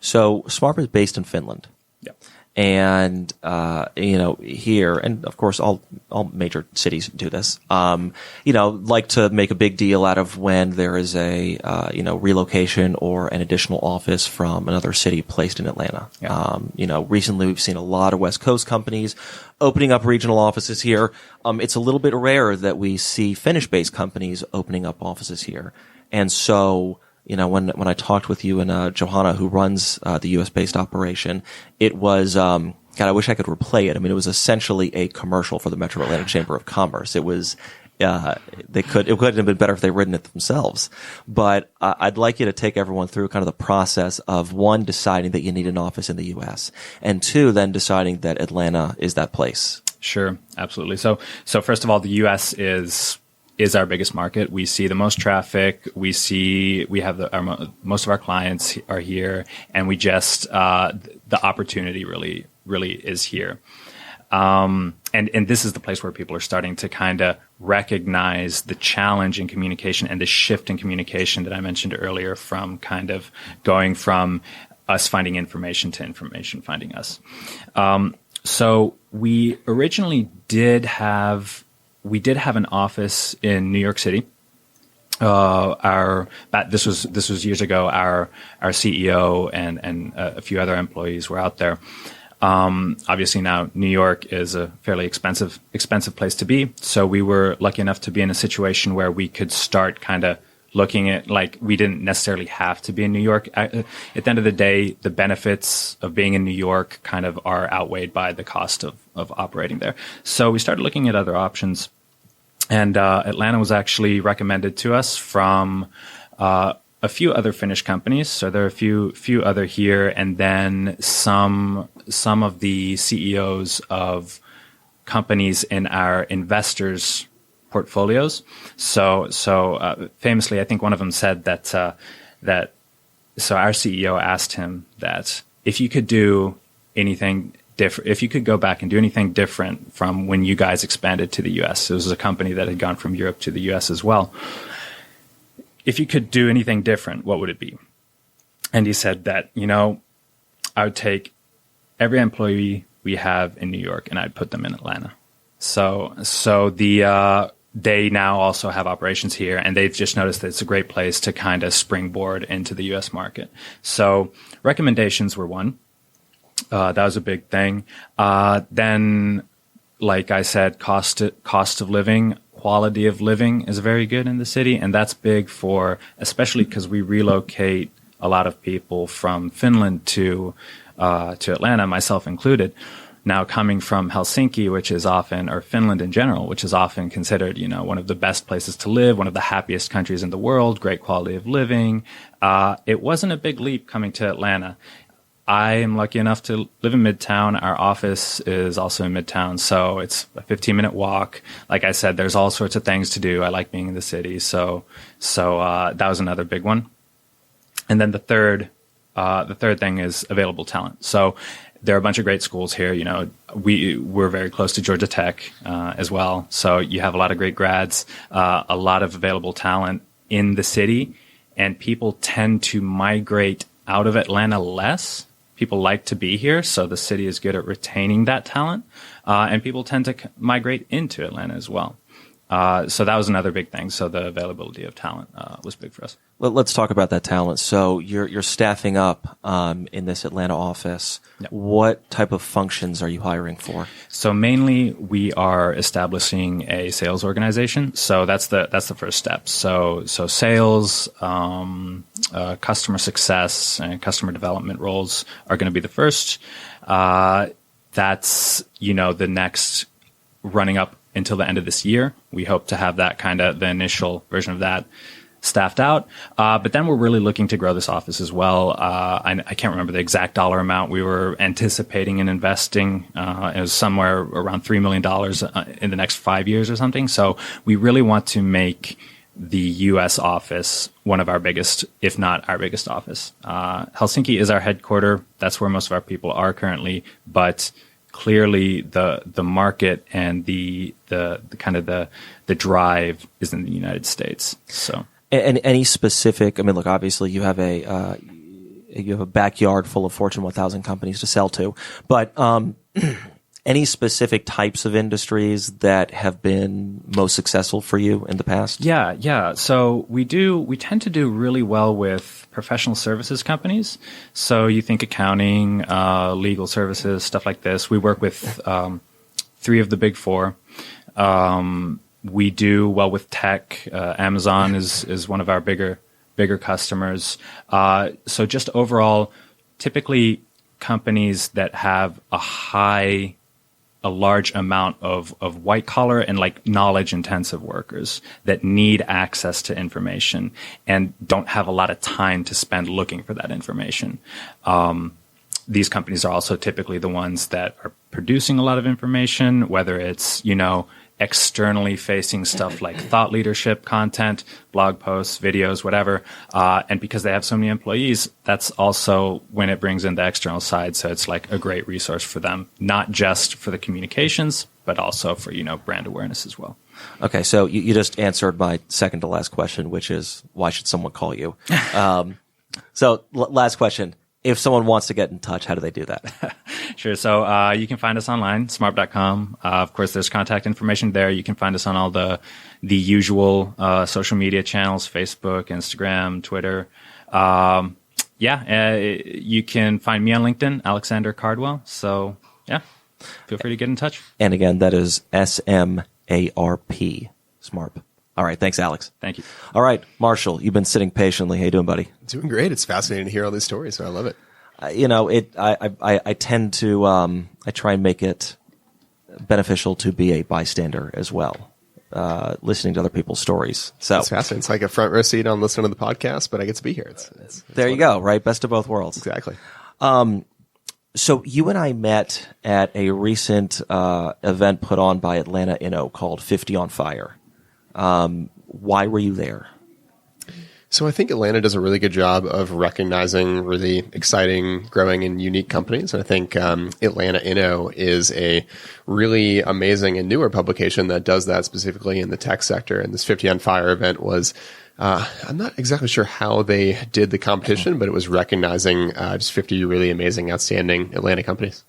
Smarp is based in Finland. Yep. And, here, and of course all major cities do this, like to make a big deal out of when there is a, relocation or an additional office from another city placed in Atlanta. Yeah. Recently we've seen a lot of West Coast companies opening up regional offices here. It's a little bit rare that we see Finnish-based companies opening up offices here. And so, when I talked with you and Johanna, who runs the U.S.-based operation, it was God, I wish I could replay it. It was essentially a commercial for the Metro Atlanta Chamber of Commerce. It was it couldn't have been better if they'd written it themselves. But I'd like you to take everyone through kind of the process of, one, deciding that you need an office in the U.S., and two, then deciding that Atlanta is that place. Sure, absolutely. So first of all, the U.S. is our biggest market. We see the most traffic. We have most of our clients are here, and we just the opportunity really is here. And this is the place where people are starting to kind of recognize the challenge in communication and the shift in communication that I mentioned earlier, from kind of going from us finding information to information finding us. So we originally did have an office in New York City, This was years ago. Our CEO and a few other employees were out there. Obviously now New York is a fairly expensive place to be. So we were lucky enough to be in a situation where we could start kind of looking at, like, we didn't necessarily have to be in New York. At the end of the day, the benefits of being in New York kind of are outweighed by the cost of operating there. So we started looking at other options. And Atlanta was actually recommended to us from a few other Finnish companies. So there are a few other here, and then some of the CEOs of companies in our investors' portfolios. So famously, I think one of them said that so our CEO asked him that if you could do anything different, if you could go back and do anything different from when you guys expanded to the U.S. It was a company that had gone from Europe to the U.S. as well. If you could do anything different, what would it be? And he said that, I would take every employee we have in New York and I'd put them in Atlanta. So they now also have operations here, and they've just noticed that it's a great place to kind of springboard into the U.S. market. So recommendations were one. That was a big thing. Then, like I said, cost of living, quality of living is very good in the city. And that's big especially because we relocate a lot of people from Finland to Atlanta, myself included. Now, coming from Helsinki, or Finland in general, which is often considered, one of the best places to live, one of the happiest countries in the world, great quality of living. It wasn't a big leap coming to Atlanta. I am lucky enough to live in Midtown. Our office is also in Midtown, so it's a 15-minute walk. Like I said, there's all sorts of things to do. I like being in the city, so that was another big one. And then the third thing is available talent. So there are a bunch of great schools here. We're very close to Georgia Tech as well, so you have a lot of great grads, a lot of available talent in the city, and people tend to migrate out of Atlanta less. People like to be here, so the city is good at retaining that talent, and people tend to migrate into Atlanta as well. So that was another big thing. So the availability of talent was big for us. Let's talk about that talent. So you're staffing up in this Atlanta office. Yep. What type of functions are you hiring for? So mainly we are establishing a sales organization. So that's the first step. So sales, customer success, and customer development roles are going to be the first. That's the next running up until the end of this year. We hope to have that kind of the initial version of that staffed out. But then we're really looking to grow this office as well. I can't remember the exact dollar amount we were anticipating and investing. It was somewhere around $3 million in the next 5 years or something. So we really want to make the U.S. office one of our biggest, if not our biggest office. Helsinki is our headquarter. That's where most of our people are currently, but clearly the market and the kind of the drive is in the United States. So, and any specific, look, obviously you have a backyard full of Fortune 1000 companies to sell to, but any specific types of industries that have been most successful for you in the past? Yeah. So we tend to do really well with professional services companies. So you think accounting, legal services, stuff like this. We work with 3 of the big 4. We do well with tech. Amazon is one of our bigger customers. So just overall, typically companies that have a large amount of white collar and like knowledge intensive workers that need access to information and don't have a lot of time to spend looking for that information. These companies are also typically the ones that are producing a lot of information, whether it's, externally facing stuff like thought leadership content, blog posts, videos, whatever. And because they have so many employees, that's also when it brings in the external side. So it's like a great resource for them, not just for the communications, but also for, brand awareness as well. Okay. So you just answered my second to last question, which is why should someone call you? So last question. if someone wants to get in touch, how do they do that? Sure. So you can find us online, smarp.com. Of course, there's contact information there. You can find us on all the usual social media channels, Facebook, Instagram, Twitter. You can find me on LinkedIn, Alexander Cardwell. So, yeah, feel free to get in touch. And again, that is SMARP, Smarp. All right. Thanks, Alex. Thank you. All right, Marshall, you've been sitting patiently. How you doing, buddy? Doing great. It's fascinating to hear all these stories, so I love it. I tend to, I try and make it beneficial to be a bystander as well, listening to other people's stories. So It's fascinating. It's like a front row seat on listening to the podcast, but I get to be here. It's there you go, right? Best of both worlds. Exactly. So you and I met at a recent event put on by Atlanta Inno called 50 on Fire. Why were you there? So I think Atlanta does a really good job of recognizing really exciting, growing, and unique companies. And I think Atlanta Inno is a really amazing and newer publication that does that specifically in the tech sector. And this 50 on Fire event was, I'm not exactly sure how they did the competition, but it was recognizing just 50 really amazing, outstanding Atlanta companies.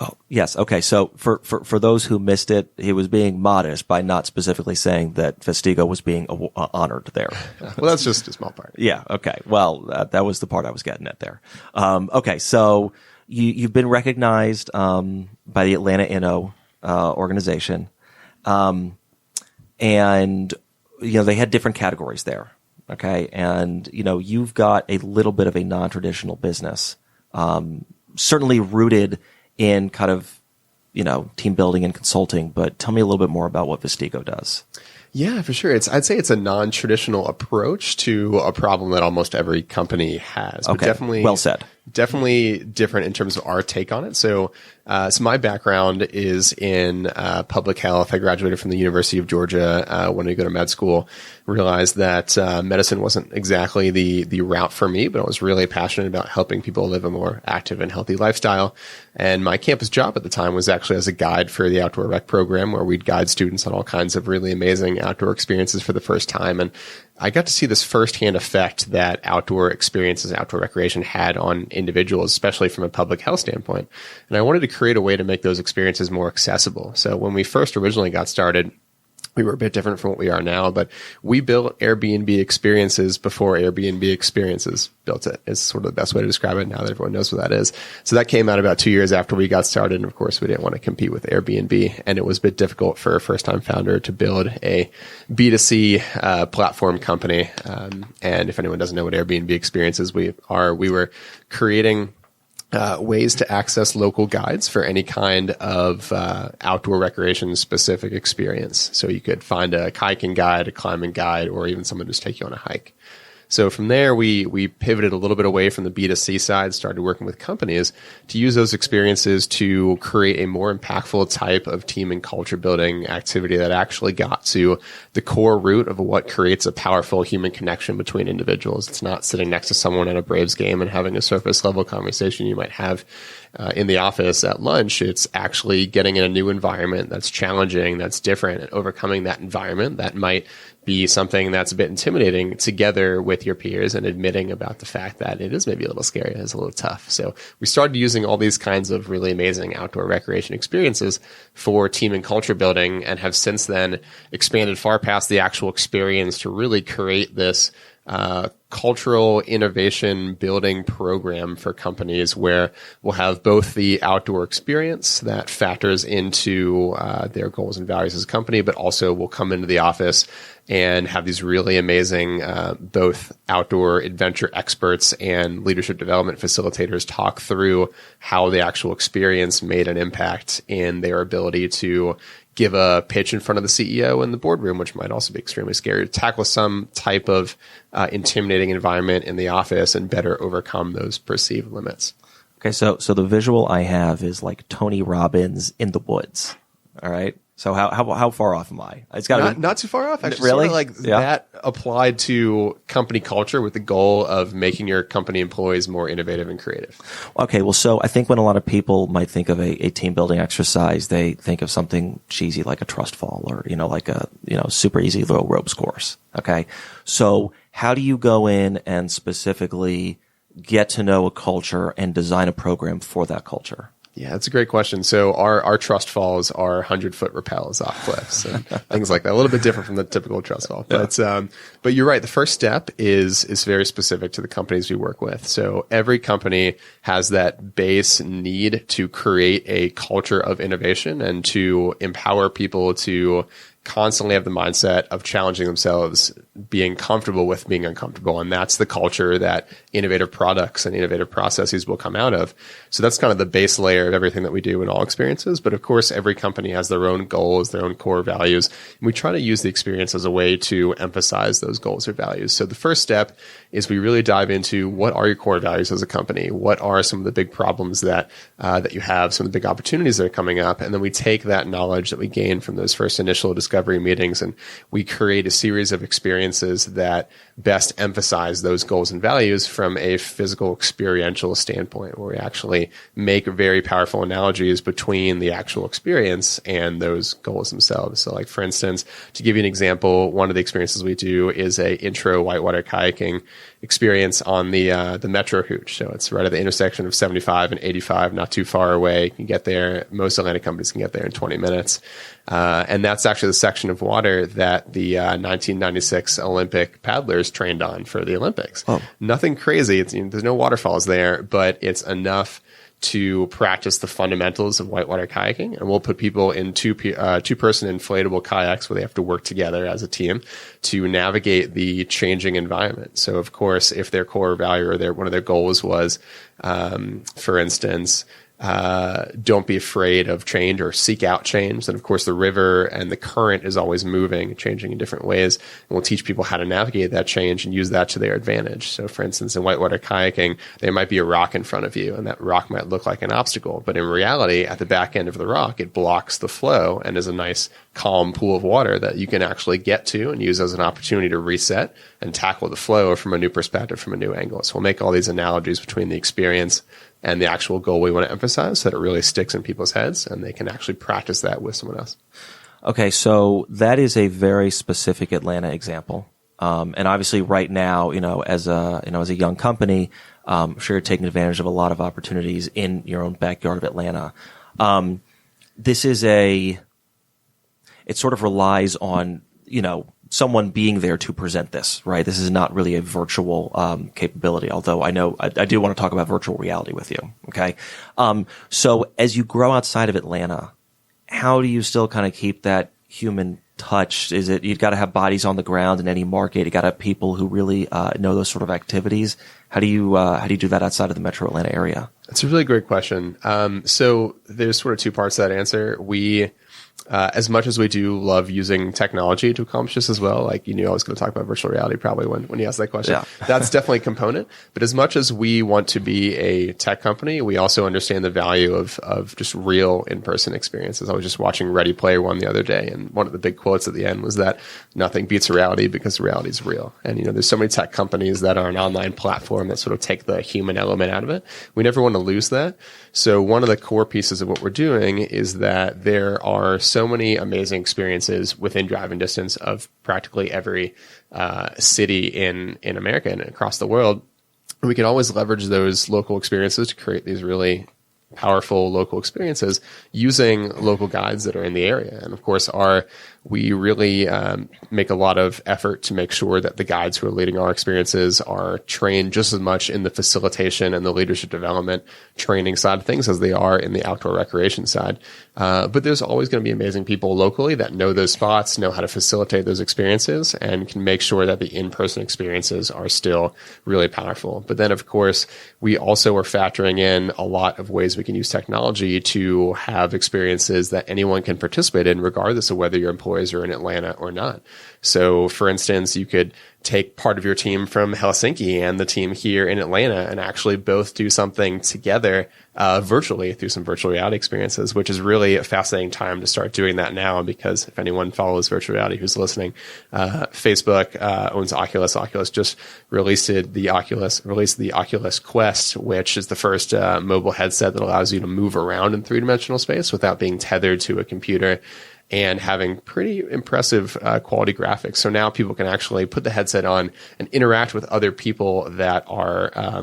Oh, yes. Okay. So for those who missed it, he was being modest by not specifically saying that Vestig was being honored there. Well, that's just a small part. Yeah. Okay. Well, that was the part I was getting at there. Okay. So you've been recognized by the Atlanta Inno organization, and they had different categories there. Okay, and you've got a little bit of a non-traditional business, certainly rooted in kind of team building and consulting. But tell me a little bit more about what Vestig does. Yeah, for sure. I'd say it's a non-traditional approach to a problem that almost every company has. But Okay, definitely, well said. Definitely different in terms of our take on it. So my background is in public health. I graduated from the University of Georgia when I go to med school. Realized that medicine wasn't exactly the route for me, but I was really passionate about helping people live a more active and healthy lifestyle. And my campus job at the time was actually as a guide for the outdoor rec program, where we'd guide students on all kinds of really amazing outdoor experiences for the first time. And I got to see this firsthand effect that outdoor experiences, outdoor recreation had on individuals, especially from a public health standpoint. And I wanted to create a way to make those experiences more accessible. So when we first originally got started, we were a bit different from what we are now, but we built Airbnb experiences before Airbnb experiences built it. It's sort of the best way to describe it now that everyone knows what that is. So that came out about 2 years after we got started. And of course, we didn't want to compete with Airbnb. And it was a bit difficult for a first-time founder to build a B2C platform company. And if anyone doesn't know what Airbnb experiences we were creating ways to access local guides for any kind of outdoor recreation specific experience. So you could find a kayaking guide, a climbing guide, or even someone just take you on a hike. So from there, we pivoted a little bit away from the B2C side, started working with companies to use those experiences to create a more impactful type of team and culture building activity that actually got to the core root of what creates a powerful human connection between individuals. It's not sitting next to someone at a Braves game and having a surface level conversation you might have in the office at lunch. It's actually getting in a new environment that's challenging, that's different, and overcoming that environment that might be something that's a bit intimidating together with your peers, and admitting about the fact that it is maybe a little scary, it's a little tough. So we started using all these kinds of really amazing outdoor recreation experiences for team and culture building, and have since then expanded far past the actual experience to really create this cultural innovation building program for companies, where we'll have both the outdoor experience that factors into their goals and values as a company, but also we'll come into the office and have these really amazing both outdoor adventure experts and leadership development facilitators talk through how the actual experience made an impact in their ability to give a pitch in front of the CEO in the boardroom, which might also be extremely scary, to tackle some type of intimidating environment in the office and better overcome those perceived limits. Okay, so the visual I have is like Tony Robbins in the woods. All right. So how far off am I? It's got not too far off. Actually, really? Sort of that applied to company culture with the goal of making your company employees more innovative and creative. Okay, well, so I think when a lot of people might think of a team building exercise, they think of something cheesy like a trust fall, or like a super easy little ropes course. Okay, so how do you go in and specifically get to know a culture and design a program for that culture? Yeah, that's a great question. So our trust falls are 100-foot rappels off cliffs and things like that. A little bit different from the typical trust fall. But you're right. The first step is very specific to the companies we work with. So every company has that base need to create a culture of innovation and to empower people to constantly have the mindset of challenging themselves, being comfortable with being uncomfortable. And that's the culture that innovative products and innovative processes will come out of. So that's kind of the base layer of everything that we do in all experiences. But of course, every company has their own goals, their own core values. And we try to use the experience as a way to emphasize those goals or values. So the first step is we really dive into what are your core values as a company? What are some of the big problems that you have, some of the big opportunities that are coming up? And then we take that knowledge that we gain from those first initial discovery meetings and we create a series of experiences that best emphasize those goals and values from a physical experiential standpoint, where we actually make very powerful analogies between the actual experience and those goals themselves. So like, for instance, to give you an example, one of the experiences we do is a intro whitewater kayaking experience on the Metro Hooch. So it's right at the intersection of 75 and 85, not too far away. You can get there. Most Atlanta companies can get there in 20 minutes. And that's actually the section of water that the 1996 Olympic paddlers trained on for the Olympics. Oh. Nothing crazy. There's no waterfalls there, but it's enough to practice the fundamentals of whitewater kayaking. And we'll put people in two-person inflatable kayaks where they have to work together as a team to navigate the changing environment. So, of course, if their core value or one of their goals was, for instance, don't be afraid of change or seek out change. Then, of course, the river and the current is always moving, changing in different ways. And we'll teach people how to navigate that change and use that to their advantage. So, for instance, in whitewater kayaking, there might be a rock in front of you, and that rock might look like an obstacle. But in reality, at the back end of the rock, it blocks the flow and is a nice, calm pool of water that you can actually get to and use as an opportunity to reset and tackle the flow from a new perspective, from a new angle. So we'll make all these analogies between the experience and the actual goal we want to emphasize so that it really sticks in people's heads and they can actually practice that with someone else. Okay, so that is a very specific Atlanta example. And obviously right now, as a young company, I'm sure you're taking advantage of a lot of opportunities in your own backyard of Atlanta. It sort of relies on, someone being there to present this, right? This is not really a virtual capability, although I do want to talk about virtual reality with you, okay? So as you grow outside of Atlanta, how do you still kind of keep that human touch? Is it you've got to have bodies on the ground in any market? You got to have people who really know those sort of activities. How do you do that outside of the Metro Atlanta area? That's a really great question. So there's sort of two parts to that answer. We as much as we do love using technology to accomplish this as well, like you knew I was going to talk about virtual reality probably when you asked that question. Yeah. That's definitely a component. But as much as we want to be a tech company, we also understand the value of just real in-person experiences. I was just watching Ready Player One the other day, and one of the big quotes at the end was that nothing beats reality because reality is real. And there's so many tech companies that are an online platform that sort of take the human element out of it. We never want to lose that. So one of the core pieces of what we're doing is that there are so many amazing experiences within driving distance of practically every city in America and across the world. We can always leverage those local experiences to create these really powerful local experiences using local guides that are in the area. And of course, we really make a lot of effort to make sure that the guides who are leading our experiences are trained just as much in the facilitation and the leadership development training side of things as they are in the outdoor recreation side. But there's always going to be amazing people locally that know those spots, know how to facilitate those experiences, and can make sure that the in-person experiences are still really powerful. But then, of course, we also are factoring in a lot of ways we can use technology to have experiences that anyone can participate in, regardless of whether your employees are in Atlanta or not. So, for instance, you could take part of your team from Helsinki and the team here in Atlanta and actually both do something together virtually through some virtual reality experiences, which is really a fascinating time to start doing that now, because if anyone follows virtual reality who's listening, Facebook owns Oculus. Oculus just released the Oculus Quest, which is the first mobile headset that allows you to move around in three-dimensional space without being tethered to a computer. and having pretty impressive quality graphics. So now people can actually put the headset on and interact with other people that are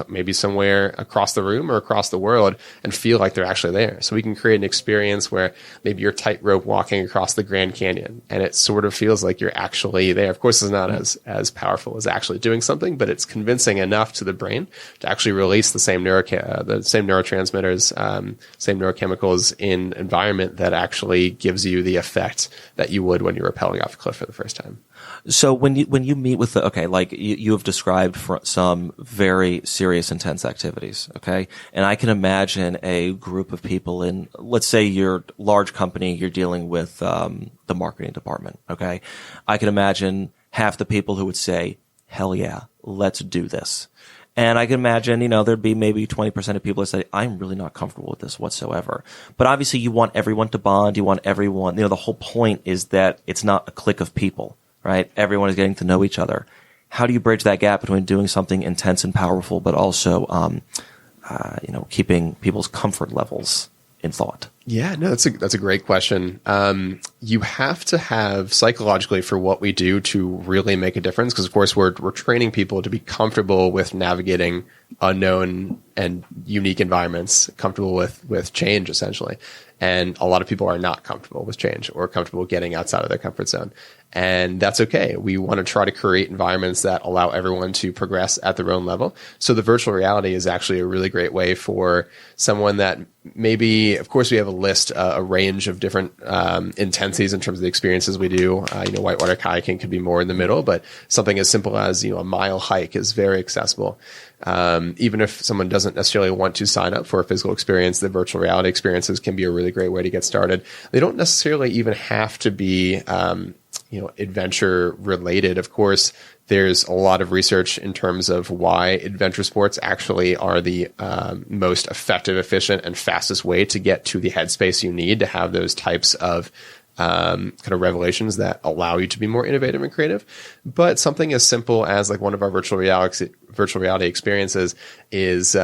maybe somewhere across the room or across the world and feel like they're actually there. So we can create an experience where maybe you're tightrope walking across the Grand Canyon and it sort of feels like you're actually there. Of course, it's not as powerful as actually doing something, but it's convincing enough to the brain to actually release the same neurotransmitters, same neurochemicals in environment that actually gives you the effect that you would when you were rappelling off a cliff for the first time. So when you meet with you have described some very serious, intense activities, okay? And I can imagine a group of people in, let's say your large company, you're dealing with the marketing department, okay? I can imagine half the people who would say, hell yeah, let's do this. And I can imagine, there'd be maybe 20% of people that say, I'm really not comfortable with this whatsoever. But obviously you want everyone to bond. You want everyone, the whole point is that it's not a clique of people, right? Everyone is getting to know each other. How do you bridge that gap between doing something intense and powerful, but also, keeping people's comfort levels in thought? Yeah, no, that's a great question. You have to have psychologically for what we do to really make a difference. Because of course we're training people to be comfortable with navigating unknown and unique environments, comfortable with change essentially. And a lot of people are not comfortable with change or comfortable getting outside of their comfort zone. And that's okay. We want to try to create environments that allow everyone to progress at their own level. So the virtual reality is actually a really great way for someone that maybe, of course, we have a range of different intensities in terms of the experiences we do. Whitewater kayaking could be more in the middle, but something as simple as, a mile hike is very accessible. Even if someone doesn't necessarily want to sign up for a physical experience, the virtual reality experiences can be a really great way to get started. They don't necessarily even have to be, adventure related. Of course, there's a lot of research in terms of why adventure sports actually are the most effective, efficient, and fastest way to get to the headspace you need to have those types of kind of revelations that allow you to be more innovative and creative. But something as simple as like one of our virtual reality experiences is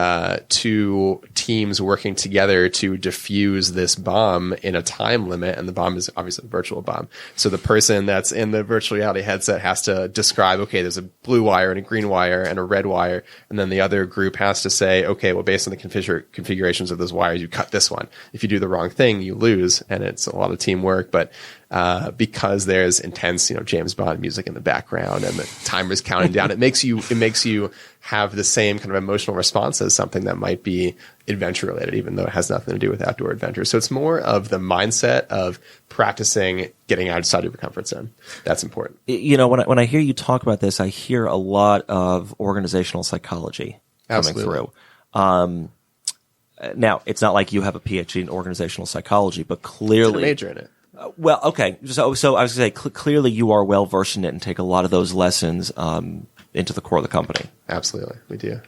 two teams working together to defuse this bomb in a time limit, and the bomb is obviously a virtual bomb. So the person that's in the virtual reality headset has to describe, okay, there's a blue wire and a green wire and a red wire, and then the other group has to say, okay, well, based on the configurations of those wires, you cut this one. If you do the wrong thing, you lose, and it's a lot of teamwork, but because there's intense, James Bond music in the background and the timer's counting down, it makes you have the same kind of emotional response as something that might be adventure related, even though it has nothing to do with outdoor adventure. So it's more of the mindset of practicing getting outside of your comfort zone. That's important. When I hear you talk about this, I hear a lot of organizational psychology coming through. Now, it's not like you have a PhD in organizational psychology, but clearly a major in it. Well, okay. So I was going to say, clearly you are well versed in it and take a lot of those lessons into the core of the company. Absolutely, we do.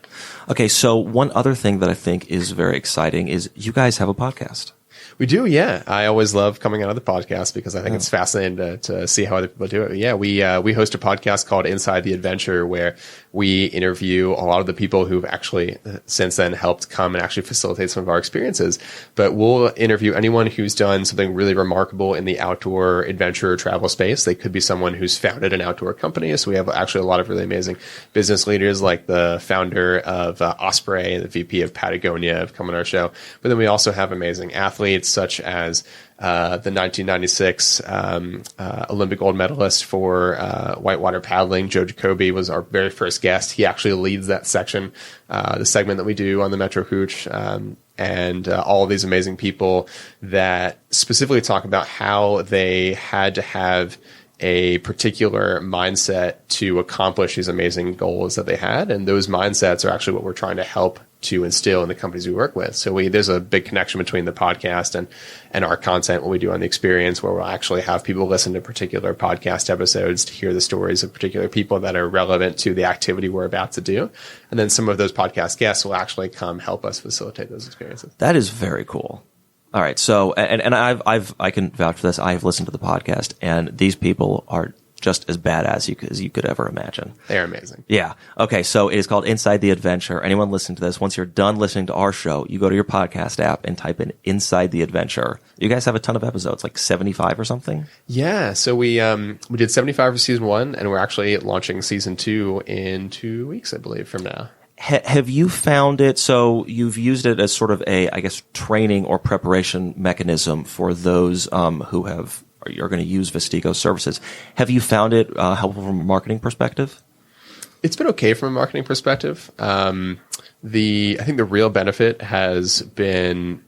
Okay, so one other thing that I think is very exciting is you guys have a podcast. We do, yeah. I always love coming out of the podcast because I think it's fascinating to see how other people do it. Yeah, we host a podcast called Inside the Adventure where we interview a lot of the people who've actually since then helped come and actually facilitate some of our experiences. But we'll interview anyone who's done something really remarkable in the outdoor adventure travel space. They could be someone who's founded an outdoor company. So we have actually a lot of really amazing business leaders like the founder of Osprey and the VP of Patagonia have come on our show. But then we also have amazing athletes such as the 1996 Olympic gold medalist for whitewater paddling. Joe Jacoby was our very first guest. He actually leads that section, the segment that we do on the Metro Hooch, and all of these amazing people that specifically talk about how they had to have a particular mindset to accomplish these amazing goals that they had. And those mindsets are actually what we're trying to help to instill in the companies we work with. So there's a big connection between the podcast and our content, what we do on the experience, where we'll actually have people listen to particular podcast episodes to hear the stories of particular people that are relevant to the activity we're about to do. And then some of those podcast guests will actually come help us facilitate those experiences. That is very cool. All right. So, and I can vouch for this. I've listened to the podcast and these people are just as badass as you could ever imagine. They're amazing. Yeah. Okay. So it is called Inside the Adventure. Anyone listening to this, once you're done listening to our show, you go to your podcast app and type in Inside the Adventure. You guys have a ton of episodes, like 75 or something? Yeah. So we did 75 for season 1, and we're actually launching season 2 in 2 weeks, I believe, from now. Have you found it, so you've used it as sort of a, I guess, training or preparation mechanism for those who are going to use Vestigo services. Have you found it helpful from a marketing perspective? It's been okay from a marketing perspective. I think the real benefit has been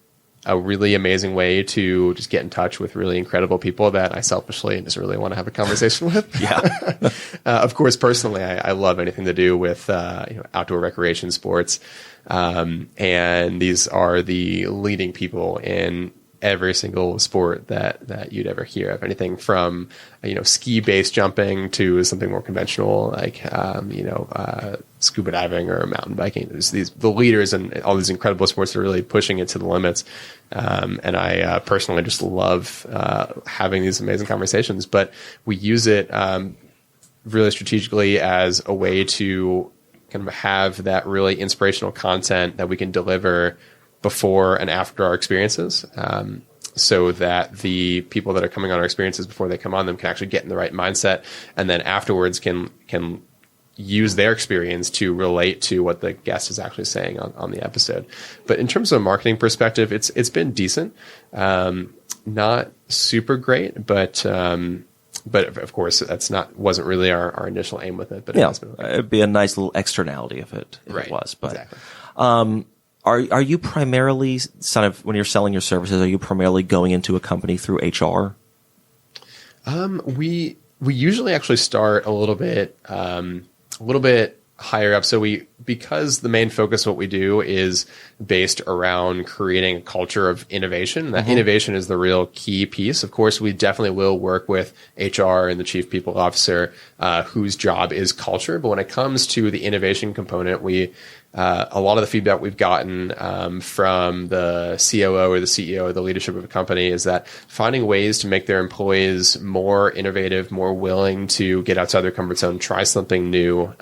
a really amazing way to just get in touch with really incredible people that I selfishly just really want to have a conversation with. Yeah. Of course, personally, I love anything to do with outdoor recreation sports. And these are the leading people in every single sport that you'd ever hear of. Anything from ski base jumping to something more conventional like scuba diving or mountain biking. There's the leaders in all these incredible sports that are really pushing it to the limits. And I personally just love having these amazing conversations. But we use it really strategically as a way to kind of have that really inspirational content that we can deliver before and after our experiences, so that the people that are coming on our experiences before they come on them can actually get in the right mindset, and then afterwards can use their experience to relate to what the guest is actually saying on the episode. But in terms of a marketing perspective, it's been decent, not super great, but of course wasn't really our initial aim with it. But yeah, it'd be a nice little externality if it was. But exactly. Are you primarily sort of, when you're selling your services, are you primarily going into a company through HR? We usually actually start a little bit higher up. So because the main focus of what we do is based around creating a culture of innovation, that innovation is the real key piece. Of course, we definitely will work with HR and the chief people officer, whose job is culture. But when it comes to the innovation component, a lot of the feedback we've gotten from the COO or the CEO or the leadership of a company is that finding ways to make their employees more innovative, more willing to get outside their comfort zone, try something new,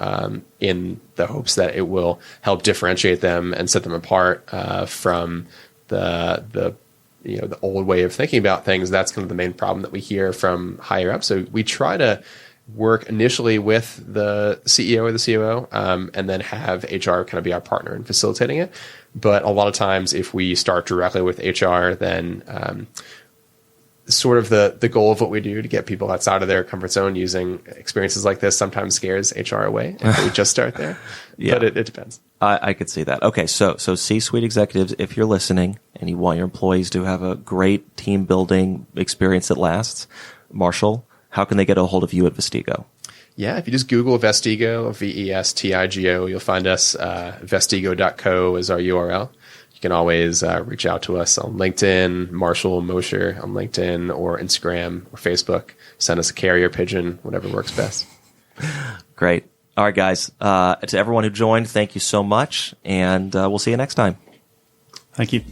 in the hopes that it will help differentiate them and set them apart from the old way of thinking about things. That's kind of the main problem that we hear from higher up. So we try to work initially with the CEO or the COO, and then have HR kind of be our partner in facilitating it. But a lot of times if we start directly with HR, then sort of the goal of what we do to get people outside of their comfort zone using experiences like this sometimes scares HR away if we just start there. Yeah. But it depends. I could see that. Okay, so C-suite executives, if you're listening and you want your employees to have a great team building experience that lasts, Marshall, how can they get a hold of you at Vestigo? Yeah, if you just Google Vestigo, Vestigo, you'll find us. Vestigo.co is our URL. You can always reach out to us on LinkedIn, Marshall Mosher on LinkedIn, or Instagram or Facebook. Send us a carrier pigeon, whatever works best. Great. All right, guys. To everyone who joined, thank you so much, and we'll see you next time. Thank you.